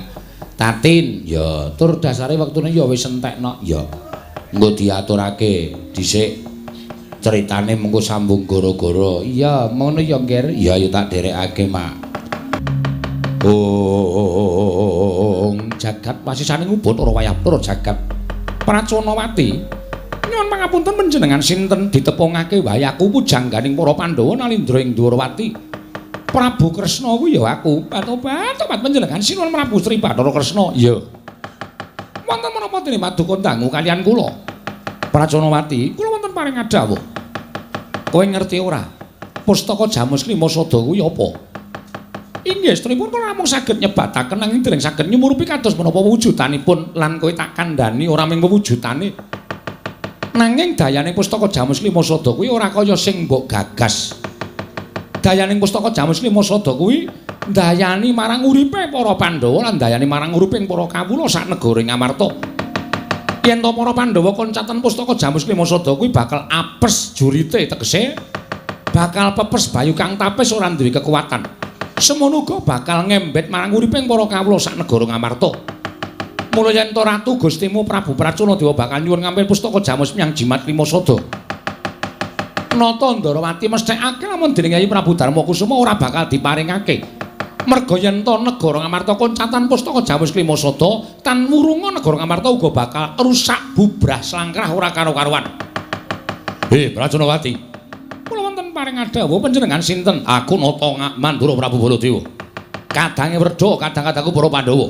Tatin. Ya, tur dasare wektune ya wis entekno. Ya. Engko diaturake dhisik ceritane mengko sambung gara-gara. Iya, ngono ya, Ngger. Ya ya tak derekake, Mak. Jagat pasisane ngubun ora wayah tur jagat. Praconawati. Nyuwun pangapunten panjenengan sinten ditepungake wae aku pujangganing para Pandhawa nalindra ing Dwarawati. Prabu Kresna kuwi ya aku. Patobat panjenengan sinuwun Prabu Sri Bathara Kresna. Ya. Wonten menapa dene maduka dangu kalian kula? Praconawati, kula wonten paring adhawuh. Kowe ngerti ora? Pustaka Jamus Klimasada kuwi apa? Inggih, sedherepipun kula namung saged nyebataken nanging dereng saged nyumurupi kados menapa wujudanipun lan kowe tak kandhani ora mung wujudane. Nanging dayane Pustaka Jamus Klimasada kuwi ora kaya sing mbok gagas. Dayaning Pustaka Jamus Klimasada kuwi ndayani marang uripe para Pandhawa lan ndayani marang uriping para kawula sak negara Ngamarta. Yen to para Pandhawa koncatan Pustaka Jamus Klimasada kuwi bakal apes jurite tegese bakal pepes bayu kang tapis ora duwe kekuatan. Semono uga bakal ngembet marang uriping para kawula sak negara Ngamarta. Mula yen to Ratu Gustimu Prabu Pracunadewa bakal nyuwun ngambil Pustaka Jamus menyang Jimat Klimasada. Nata Ndarawati mesthekake lamun dening Kyai Prabu Darmakusuma ora bakal diparingake. Merga yen to negara Ngamarta koncatan Pustaka Jamus Klimasada tan wurunga negara Ngamarta uga bakal rusak bubrah slangkrah ora karo-karuan. Praconawati. Kula wonten paring adhawuh panjenengan sinten? Aku Nata Mandura Prabu Baladewa. Kadange Werda, kadang-kadangku para Pandhawa.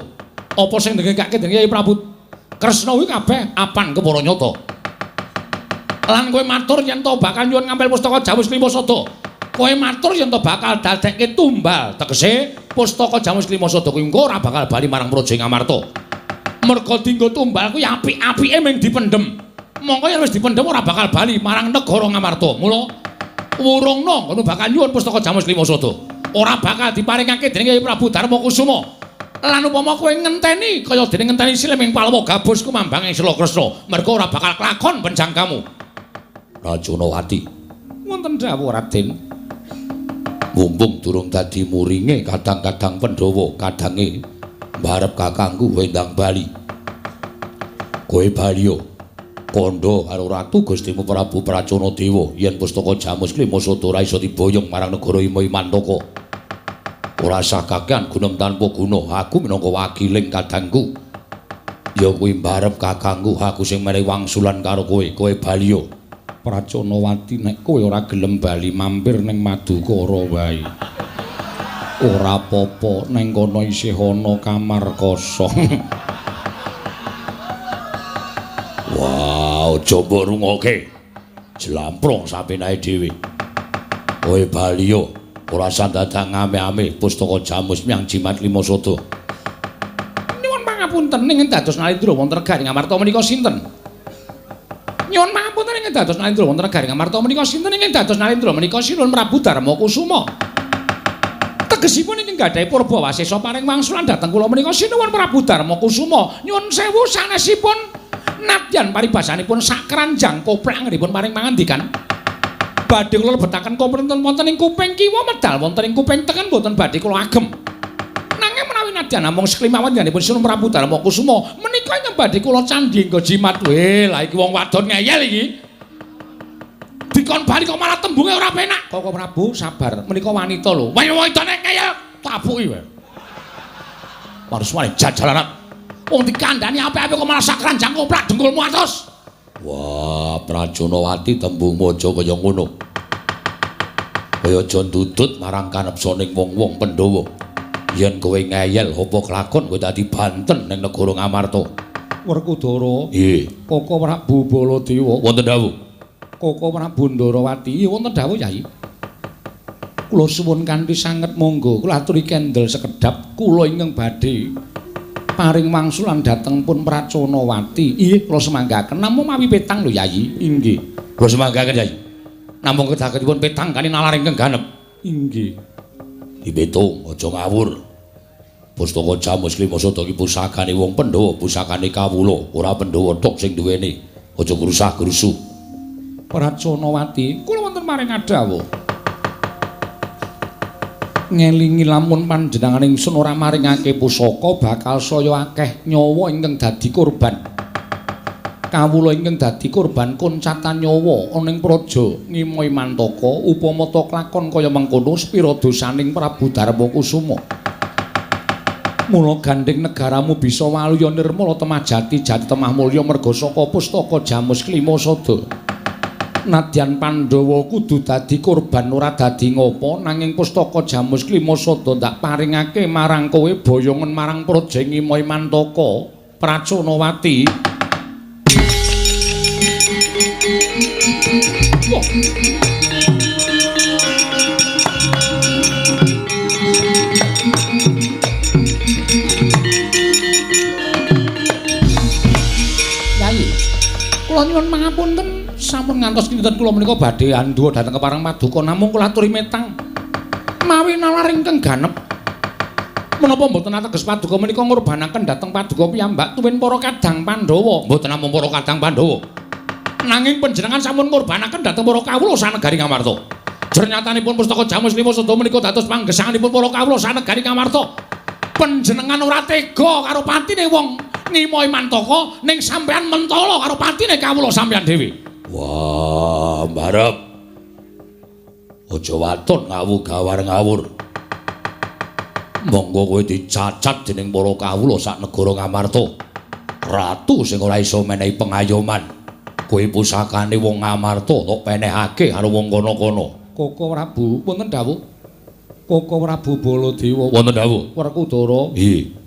Apa sing ndengekake dening Kyai Prabu Kresna kuwi kabeh apan kepara nyata. Lan kowe matur yen to bakal nyuwun ngambil Pustaka Jamus Klimasada. Kowe matur yen to bakal dadekke tumbal, tegese Pustaka Jamus Klimasada kuwi engko ora bakal bali marang Praja Ngamarta. Merga dienggo tumbal kuwi apik-apike mung dipendhem. Mongko yen wis dipendhem ora bakal bali marang negara Ngamarta. Mula wurungna ngono bakal nyuwun Pustaka Jamus Klimasada. Ora bakal diparingake dening Kyai Prabu Darmakusuma. Lan upama kowe ngenteni kaya dene ngenteni Sliming Palwa Gabus kumambang ing Sela Kresna, merga ora bakal kelakon benjangkamu. Raconawati. Wonten dawuh Raden. Mumpung durung dadi muringe kadang-kadang Pandhawa, kadange mbarep kakangku wendang bali. Kowe baliya kandha karo Ratu Gustimu Prabu Pracunadewa yen Pustaka Jamus Klimasada ora iso diboyong marang negara Imantaka. Ora sah kakehan gunem tanpa guna. Aku minangka wakiling kadangku. Ya kuwi mbarep kakangku, aku sing menehi wangsulan karo kowe. Kowe baliya. Praconawati nek kowe ora gelem bali mampir ning Madukara wae. Ora apa-apa ning kono isih ana kamar kosong. Wow, coba rungokke. Jlamprong sapenae dhewe. Kowe baliya ora sandadang ame-ame Pustaka Jamus menyang Jimat Klimasada. Nyuwun pangapunten ing dados nalindra wonten regaring Ngamarta menika sinten? Nyuwun pangapunten ing dados nalindra wonten regaring Ngamarta menika sinten? Ing dados nalindra menika Sinuwun Prabu Darmakusuma. Tegesipun ing gadhahi purba wasesa paring wangsulan dhateng kula menika Sinuwun Prabu Darmakusuma. Nyuwun sewu sanesipun nadyan paribasanipun sak kranjang koplak ngripun paring pangandikan. Badhe kula lebetaken komprenten wonten ing kuping kiwa medal wonten ing kuping teken boten badhe kula agem. Nanging menawi nadyan namung seklimawan yanipun Sinuwun Prabu Darmakusuma menika ing badhe kula candhi nggo jimat. Lah iki wong wadon ngeyel iki. dikon bali kok malah tembunge ora penak. Koko Prabu sabar, menika wanita lho. Wanita-wanitane kaya tapuki wae. Harus wae jajalan. Wong dikandani apik-apik kok malah sak kranjang koprak dengkulmu atos. Wah, Prajonawati tembung maja kaya ngono. Kaya aja ndudut marang kanepsaning wong-wong Pandhawa. Yen kowe ngeyel apa kelakon kowe dadi banten ning negara Ngamarta. Werkudara. Nggih. Koko Prabu Baladewa wonten dawuh. Koko Prabu Ndarawati wonten dawuh Yai. Kula suwun kanthi sanget monggo kula aturi kendel sekedhap kula ingkang badhe paring wangsulan dhateng pun Praconawati. Nggih, kula semanggaken namung mawi petang lho Yai. Inggih. Kula semanggaken Yai. Namung kedhagetipun petang kanthi nalar ingkang ganep. Inggih. Dibetung aja ngawur. Pustaka Jamus Klima Sada iki pusakane wong Pandhawa, pusakane kawula, ora Pandhawa tok sing duweni. Aja grusah-grusu. Praconawati, kula wonten maring adhawuh. Ngelingi lamun panjenengan ingsun ora maringake pusaka bakal saya akeh nyawa ingkang dadi korban. Kawula ingkang dadi korban koncatan nyawa ana ing praja Ngimoi Mantaka upama ta klakon kaya mengkono sepira dosaning Prabu Darmakusuma. Mula gandeng negaramu bisa waluya nirmala temajati jati temah mulya merga saka pustaka Jamus Klima Sada. Nadyan Pandhawa kudu dadi korban ora dadi ngopo nanging pustaka Jamus Klima Sada ndak paringake marang kowe boyongan marang praja Ngimoi Mantaka Praconawati. Wah. Kula nyuwun pangapunten sampun ngantos kinten kula menika badhe andhuwa dhateng kepareng paduka namung kula aturi metang mawi nalar ingkang ganep menapa mboten ateges paduka menika ngurbanaken dhateng paduka piyambak tuwin para kadang Pandhawa mboten namung para kadang Pandhawa nanging panjenengan sampun ngurbanaken dhateng para kawula sanegari Ngamarta jernyatanipun pustaka Jamus Klima Sada menika dados panggesanganipun para kawula sanegari Ngamarta panjenengan ora tega karo patine wong Ngimoi Mantaka ning sampean mentala karo patine kawula sampean dhewe. Wah, mbarep. Aja waton ngawu-gawar ngawur. Monggo kowe dicacat dening para kawula sak negara Ngamarta. Ratu sing ora iso menehi pengayoman. Kowe pusakane wong Ngamarta tok penehake karo wong kono-kono. Koko Prabu wonten dawuh. Koko Prabu Baladewa wonten dawuh. Werkudara. Nggih.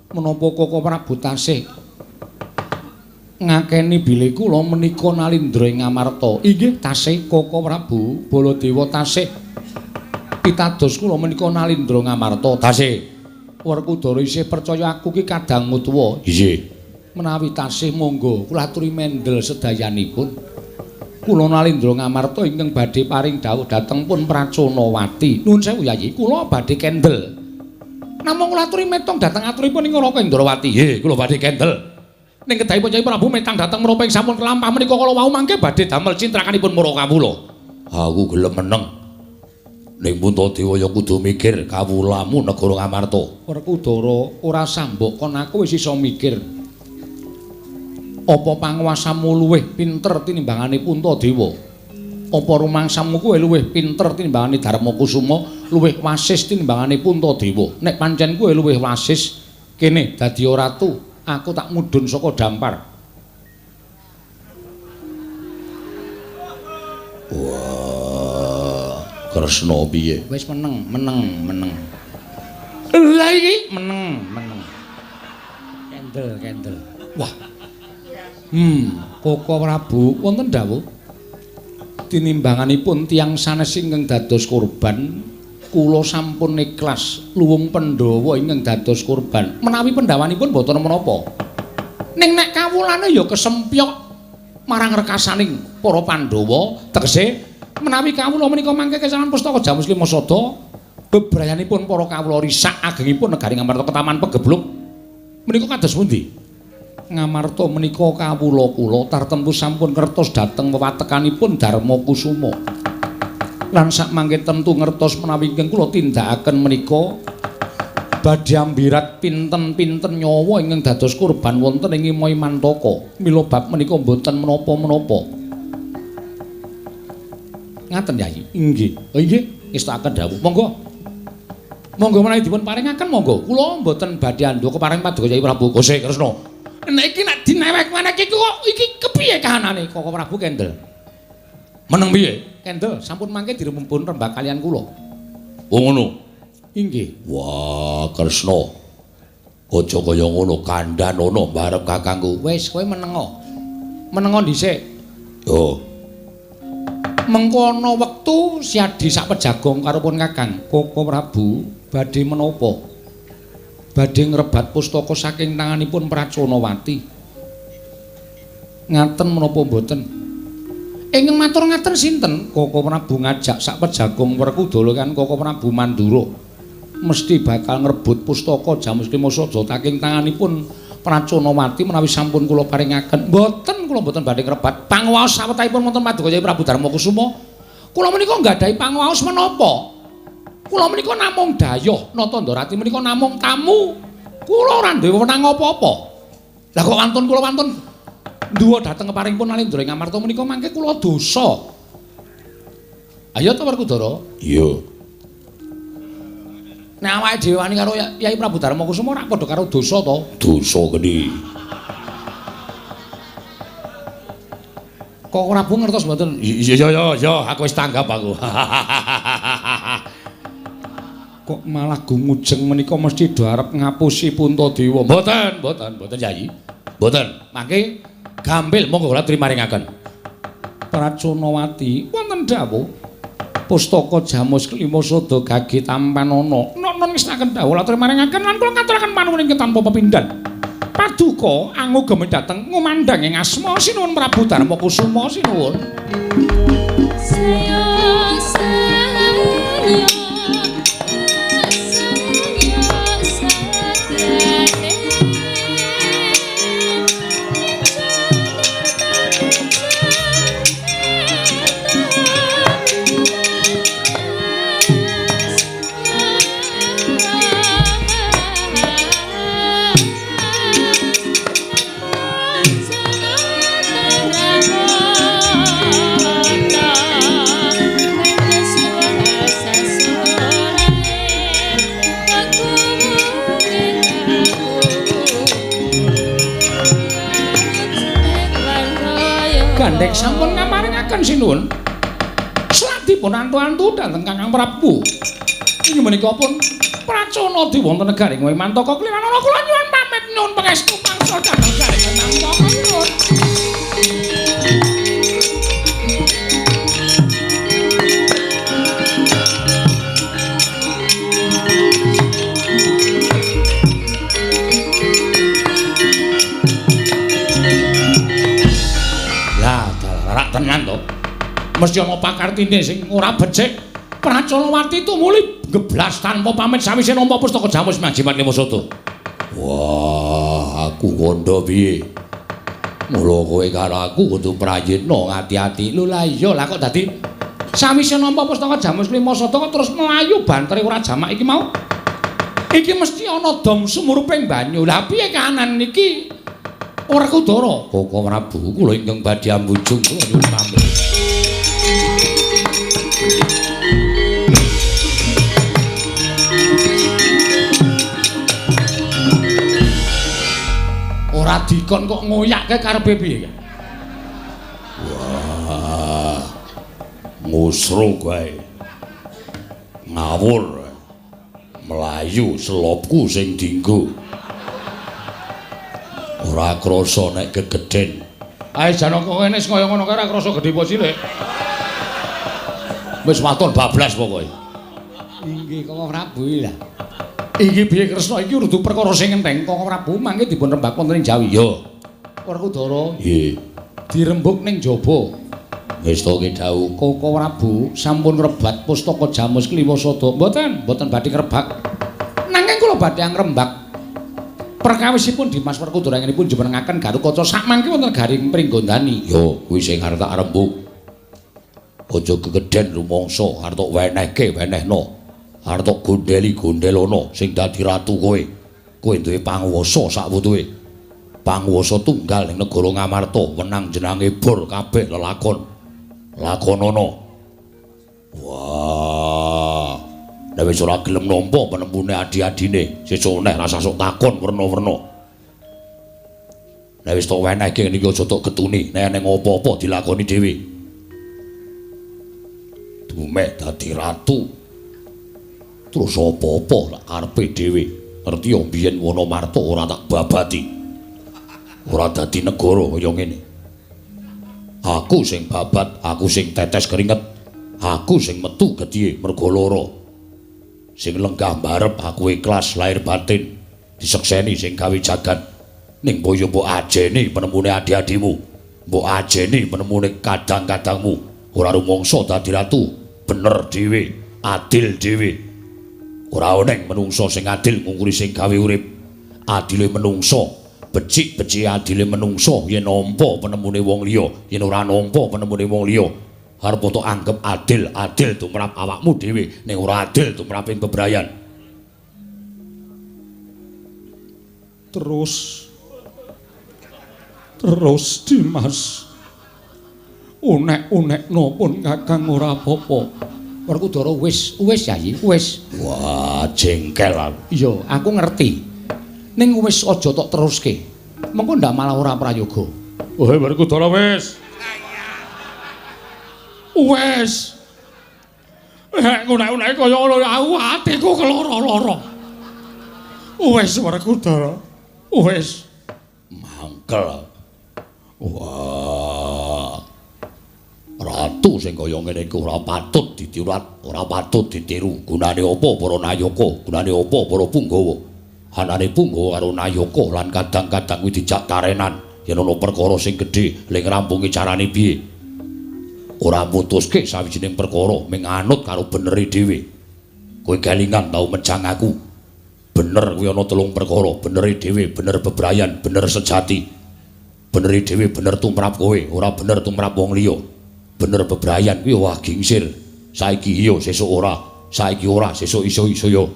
Menapa Koko Prabu tasih ngakeni bilih kula menika nalindra ing Ngamarta. Inggih tasih Koko Prabu Baladewa tasih pitados kula menika nalindra Ngamarta. Tasih Werkudara isih percaya aku ki kadang mutuwa. Nggih. Menawi tasih monggo kula aturi mendel sedayanipun. Kula nalindra Ngamarta ingkang badhe paring dawuh dhateng pun Praconawati. Nuwun sewu Yayi, kula badhe kendel. Namung kula aturi metong dhateng aturipun ing Raka Indrawati. Nggih, kula badhe kendel. Ning kedahipun Kyai Prabu metang dhateng menapa ing sampun kelampah menika kala wau mangke badhe damel cintrakanipun para kawula. Aku gelem meneng. Ning Puntadewa ya kudu mikir kawulamu negara Ngamarta. Werkudara, ora sambok kon aku wis iso mikir. Apa panguwasamu luwih pinter tinimbangane Puntadewa? Apa rumangsamu kuwi luwih pinter tinimbangane Darmakusuma, luwih wasis tinimbangane Puntadewa. Nek pancen kuwi luwih wasis, kene dadi ratu, aku tak mudhun saka dampar. Wah, Kresna piye? Wis meneng. Lah iki meneng. Kendel. Wah. Koko Prabu wonten dawuh tinimbanganipun tiyang sanes ingkang dados korban kula sampun ikhlas luwung Pandhawa ingkang dados korban menawi pendhawanipun boten menapa ning nek kawulane ya kesempyok marang rekasaning para Pandhawa tegese menawi kawula menika mangke kesanan pustaka Jamus Klima Sada bebrayanipun para kawula risak agengipun negari Ngamarta ketaman pegebluk menika kados pundi Ngamarta menika kawula kula tartemtu sampun ngertos dhateng wewatekanipun Darmakusuma. Lan sak mangke tentu ngertos menawi ingkang kula tindakaken menika badhe ambirat pinten-pinten nyawa ingkang dados kurban wonten ing Ngimoi Mantaka. Mila bab menika mboten menapa-menapa. Ngaten Yayi. Nggih. Oh nggih, ngestakaken dawuh. Monggo. Monggo menawi dipun paringaken monggo. Kula mboten badhe andha keparing paduka Yayi Prabu Gosek Kresna. Nek iki nek dinewek maneke kok iki kepiye kahanane Koko Prabu Kendel? Meneng piye? Kendel sampun mangke dirempun rembak kalian kula. Oh ngono. Inggih. Wah, Kresna. Aja kaya ngono kandhanono bareng kakangku. Wis kowe menengo. Menengo dhisik. Yo. Mengko ana wektu siadi sak pejagong karo pun Kakang Koko Prabu badhe menapa? Badhe ngrebat pustaka saking tanganipun Praconawati. Ngaten menapa mboten? Ingkang matur ngaten sinten? Koko Prabu ngajak sak pejagong Werkudara kan Koko Prabu Mandura. Mesti bakal ngrebut pustaka Jamus Klimasada saking tanganipun Praconawati menawi sampun kula paringaken. Mboten kula mboten badhe ngrebat. Panguwaos sawetahipun wonten Paduka Yayi Prabu Darmakusuma. Kula menika nggadahi panguwaos menapa? Kula menika namung dayoh, Natandharati menika namung tamu. Kula ora duwe wewenang apa-apa. Lah kok wantun kula wantun nduwa dhateng keparingipun Alendra ing Amarta menika mangke kula dosa. Ayo to Werkudara? Iya. Nek awake dhewe wani karo Yayi Prabu Darmakusuma ora padha karo dosa to? Dosa geni. Kok ora Bu ngertos mboten? Iya, aku wis tanggap aku. Kok malah gumujeng menika mesti do arep ngapusi Puntadewa. Mboten Yayi. Mboten. Mangke gampil monggo kula trimaringaken. Praconawati wonten dawuh pustaka Jamus Klimasada gage tampanana. Non ngesnaken dawuh la trimaringaken lan kula ngaturaken panuwun ingkang tanpa pepindhan. Paduka angugem dhateng ngumandhang ing asma Sinuwun Prabu Darmakusuma sinuwun. Gandheng sampun ngamaringaken sinuwun. Saladipun antu-antu dhateng Kakang Prabu. Inggih menika pun Praconadi wonten negaring Mantaka Kliwanana kula nyuwun pamit nyuwun pangestu mangsa dhateng garing Mantaka nyuwun. Tenan to. Mesti ana pakartine sing ora becik. Praconawati tumuli geblas tanpa pamit sawise nampa pustaka Jamus Majimat Klimasada. Wah, aku kandha piye? Mula kowe karo aku kudu prayitna ngati-ati. Lho lah iya lah kok dadi sawise nampa pustaka Jamus Klimasada kok terus mlayu bantere ora jamak iki mau. Iki mesti ana dom sumuruping banyu. Lah piye kahanan niki? Werkudara, Koko Prabu kula ingkang badhe ambujung kula nyuwun pamit. Ora dikon kok ngoyakke karepe piye? Wah. Ngusruk wae. Ngawur. Melayu selopku sing dienggo. Ora krasa nek gegeden. Ae janaka kene kaya ngono kae ora krasa gedhe apa cilik. Wis waton bablas pokoke. Inggih Koko Prabu lah. Inggih piye Kresna iki kudu perkara sing enteng. Koko Prabu mangke dipun rembak wonten ing Jawi. Ya. Werkudara. Nggih. Dirembuk ning jaba. Wis to ki dawuh Koko Prabu sampun ngrebat pustaka Jamus Klimasada. Mboten badhe ngrebak. Nanging kula badhe ngrembak perkawisipun Dimas Werkudara ngenipun jumenengaken Garukaca sakmangke wonten garing Pringgondani. Yo, kuwi sing arep tak rembug. Aja gegeden rumangsa arep wenehke wenehna. Arep gondeli gondelana sing dadi ratu kowe. Kowe duwe panguwasa sakwutuhe. Panguwasa tunggal ning negara Ngamarta, wenang jenenge bor kabeh lelakon. Lakonana. Wah. Nek wis ora gelem nampa penempune adi-adine, sesuk neh rasa sok takon werna-werna. Nek wis tok wenehke ngene iki aja tok getuni, nek ning apa-apa dilakoni dhewe. Dumek dadi ratu. Terus apa-apa lak karepe dhewe. Ngerti yo biyen Wonomarta ora tak babati. Ora dadi negara kaya ngene. Aku sing babat, aku sing tetes keringet, aku sing metu gedhe merga lara. Sing lenggah mbarep aku ikhlas lahir batin disekseni sing gawe jagat. Ning boyo mbok ajeni penemune adi-adimu. Mbok ajeni penemune kadang-kadangmu. Ora rumangsa dadi ratu, bener dhewe, adil dhewe. Ora oneng menungso sing adil ngungkuri sing gawe urip. Adile menungso becik-becik adile menungso yen nampa penemune wong liya, yen ora nampa penemune wong liya arep tok anggap adil tumrap awakmu dhewe ning ora adil tumrap ing bebrayan. Terus Dimas unek-unekno pun Kakang ora apa-apa. Werkudara wis Yayi, wis. Wah, jengkel aku. Iya, aku ngerti. Ning wis aja tok teruske. Mengko ndak malah ora prayoga. Wah, Werkudara wis. Wis. Unek-unek kaya ngono aku atiku keloro-loro. Wis Werkudara. Wis. Mangkel. Wah. Ratu sing kaya ngene iki ora patut ditiruat, ora patut ditiru. Gunane apa para nayaka? Gunane apa para punggawa? Anane punggawa karo nayaka lan kadang-kadang kuwi dijak tarenan yen ana perkara sing gedhe ling rampunge carane piye. Ora mutuske sawijining perkara ming anut karo benere dhewe. Kowe kelingan tau menjang aku. Bener kuwi ana telung perkara, benere dhewe, bener bebrayan, bener sejati. Benere dhewe bener tumrap kowe, ora bener tumrap wong liya. Bener bebrayan kuwi wah gingsir. Saiki iya, sesuk ora. Saiki ora, sesuk iso-iso ya.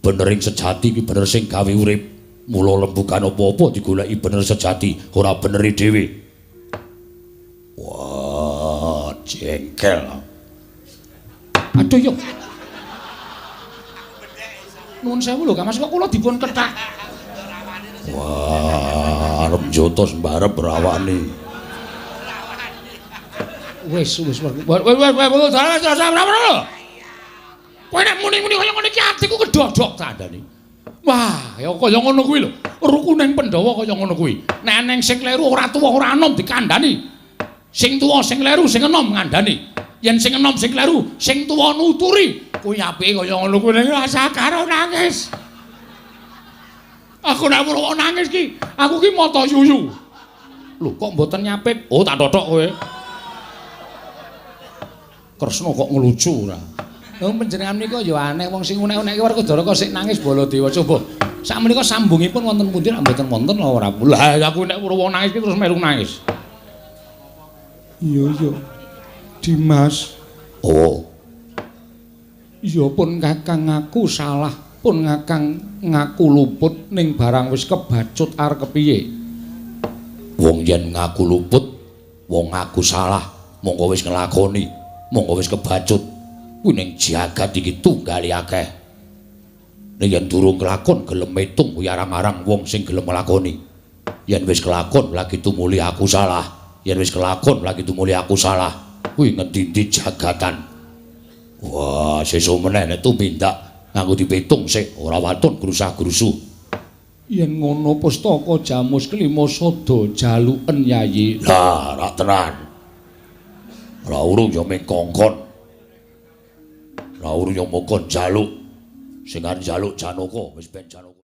Bener ing sejati kuwi bener sing gawe urip. Mula lembugan apa-apa digoleki bener sejati, ora benere dhewe. Wah, jengkel. Aduh yo. Nuwun sewu lho, Mas, kok kula dipun kethak. Wah, arep njotos mbarep rawane. Wis. Kowe nek muni-muni kaya ngene iki atiku kedodok tandane. Wah, ya kaya ngono kuwi lho. Rukuning Pandhawa kaya ngono kuwi. Nek eneng sing kleru ora tuwa ora enom dikandhani. Sing tuwa sing kleru sing enom ngandhani. Yen sing enom sing kleru sing tuwa nuturi. Kuwi apike kaya ngono kuwi nek rasa karo nangis. Aku nek ora nangis ki, aku ki mata yuyu. Lho kok mboten nyapit? Oh, tak totok kowe. Kresna kok ngelucu ora. Wong panjenengan menika ya aneh wong sing unek-unek ki Werkudara kok sik nangis Baladewa. Coba sak menika sambungipun wonten pundi nek mboten wonten lho ora. Lah aku nek wong nangis ki terus melu nangis. Iya. Dimas. Oh. Iya pun Kakang ngaku salah, pun Kakang ngaku luput ning barang wis kebacut arep kepiye. Wong yen ngaku luput, wong ngaku salah, monggo wis nglakoni, monggo wis kebacut. Kuwi ning jagat iki tunggal akeh. Nek yen durung kelakon gelem metung kuwi arang-arang wong sing gelem nglakoni. Yen wis kelakon lagi tumuli aku salah. Yen wis kelakon lagi tumuli aku salah. Kuwi ngendi-endi jagatan. Wah, sesuk meneh nek tumindak nganggo dipitung sik ora watun grusah-grusu. Yen ngono pustaka Jamus Kelima Sada jaluken Yayi. Lah, ra tenan. Ora urung ya ming kongkon. Ora urung ya mongkon jaluk. Sing arep jaluk Janaka wis ben Janaka.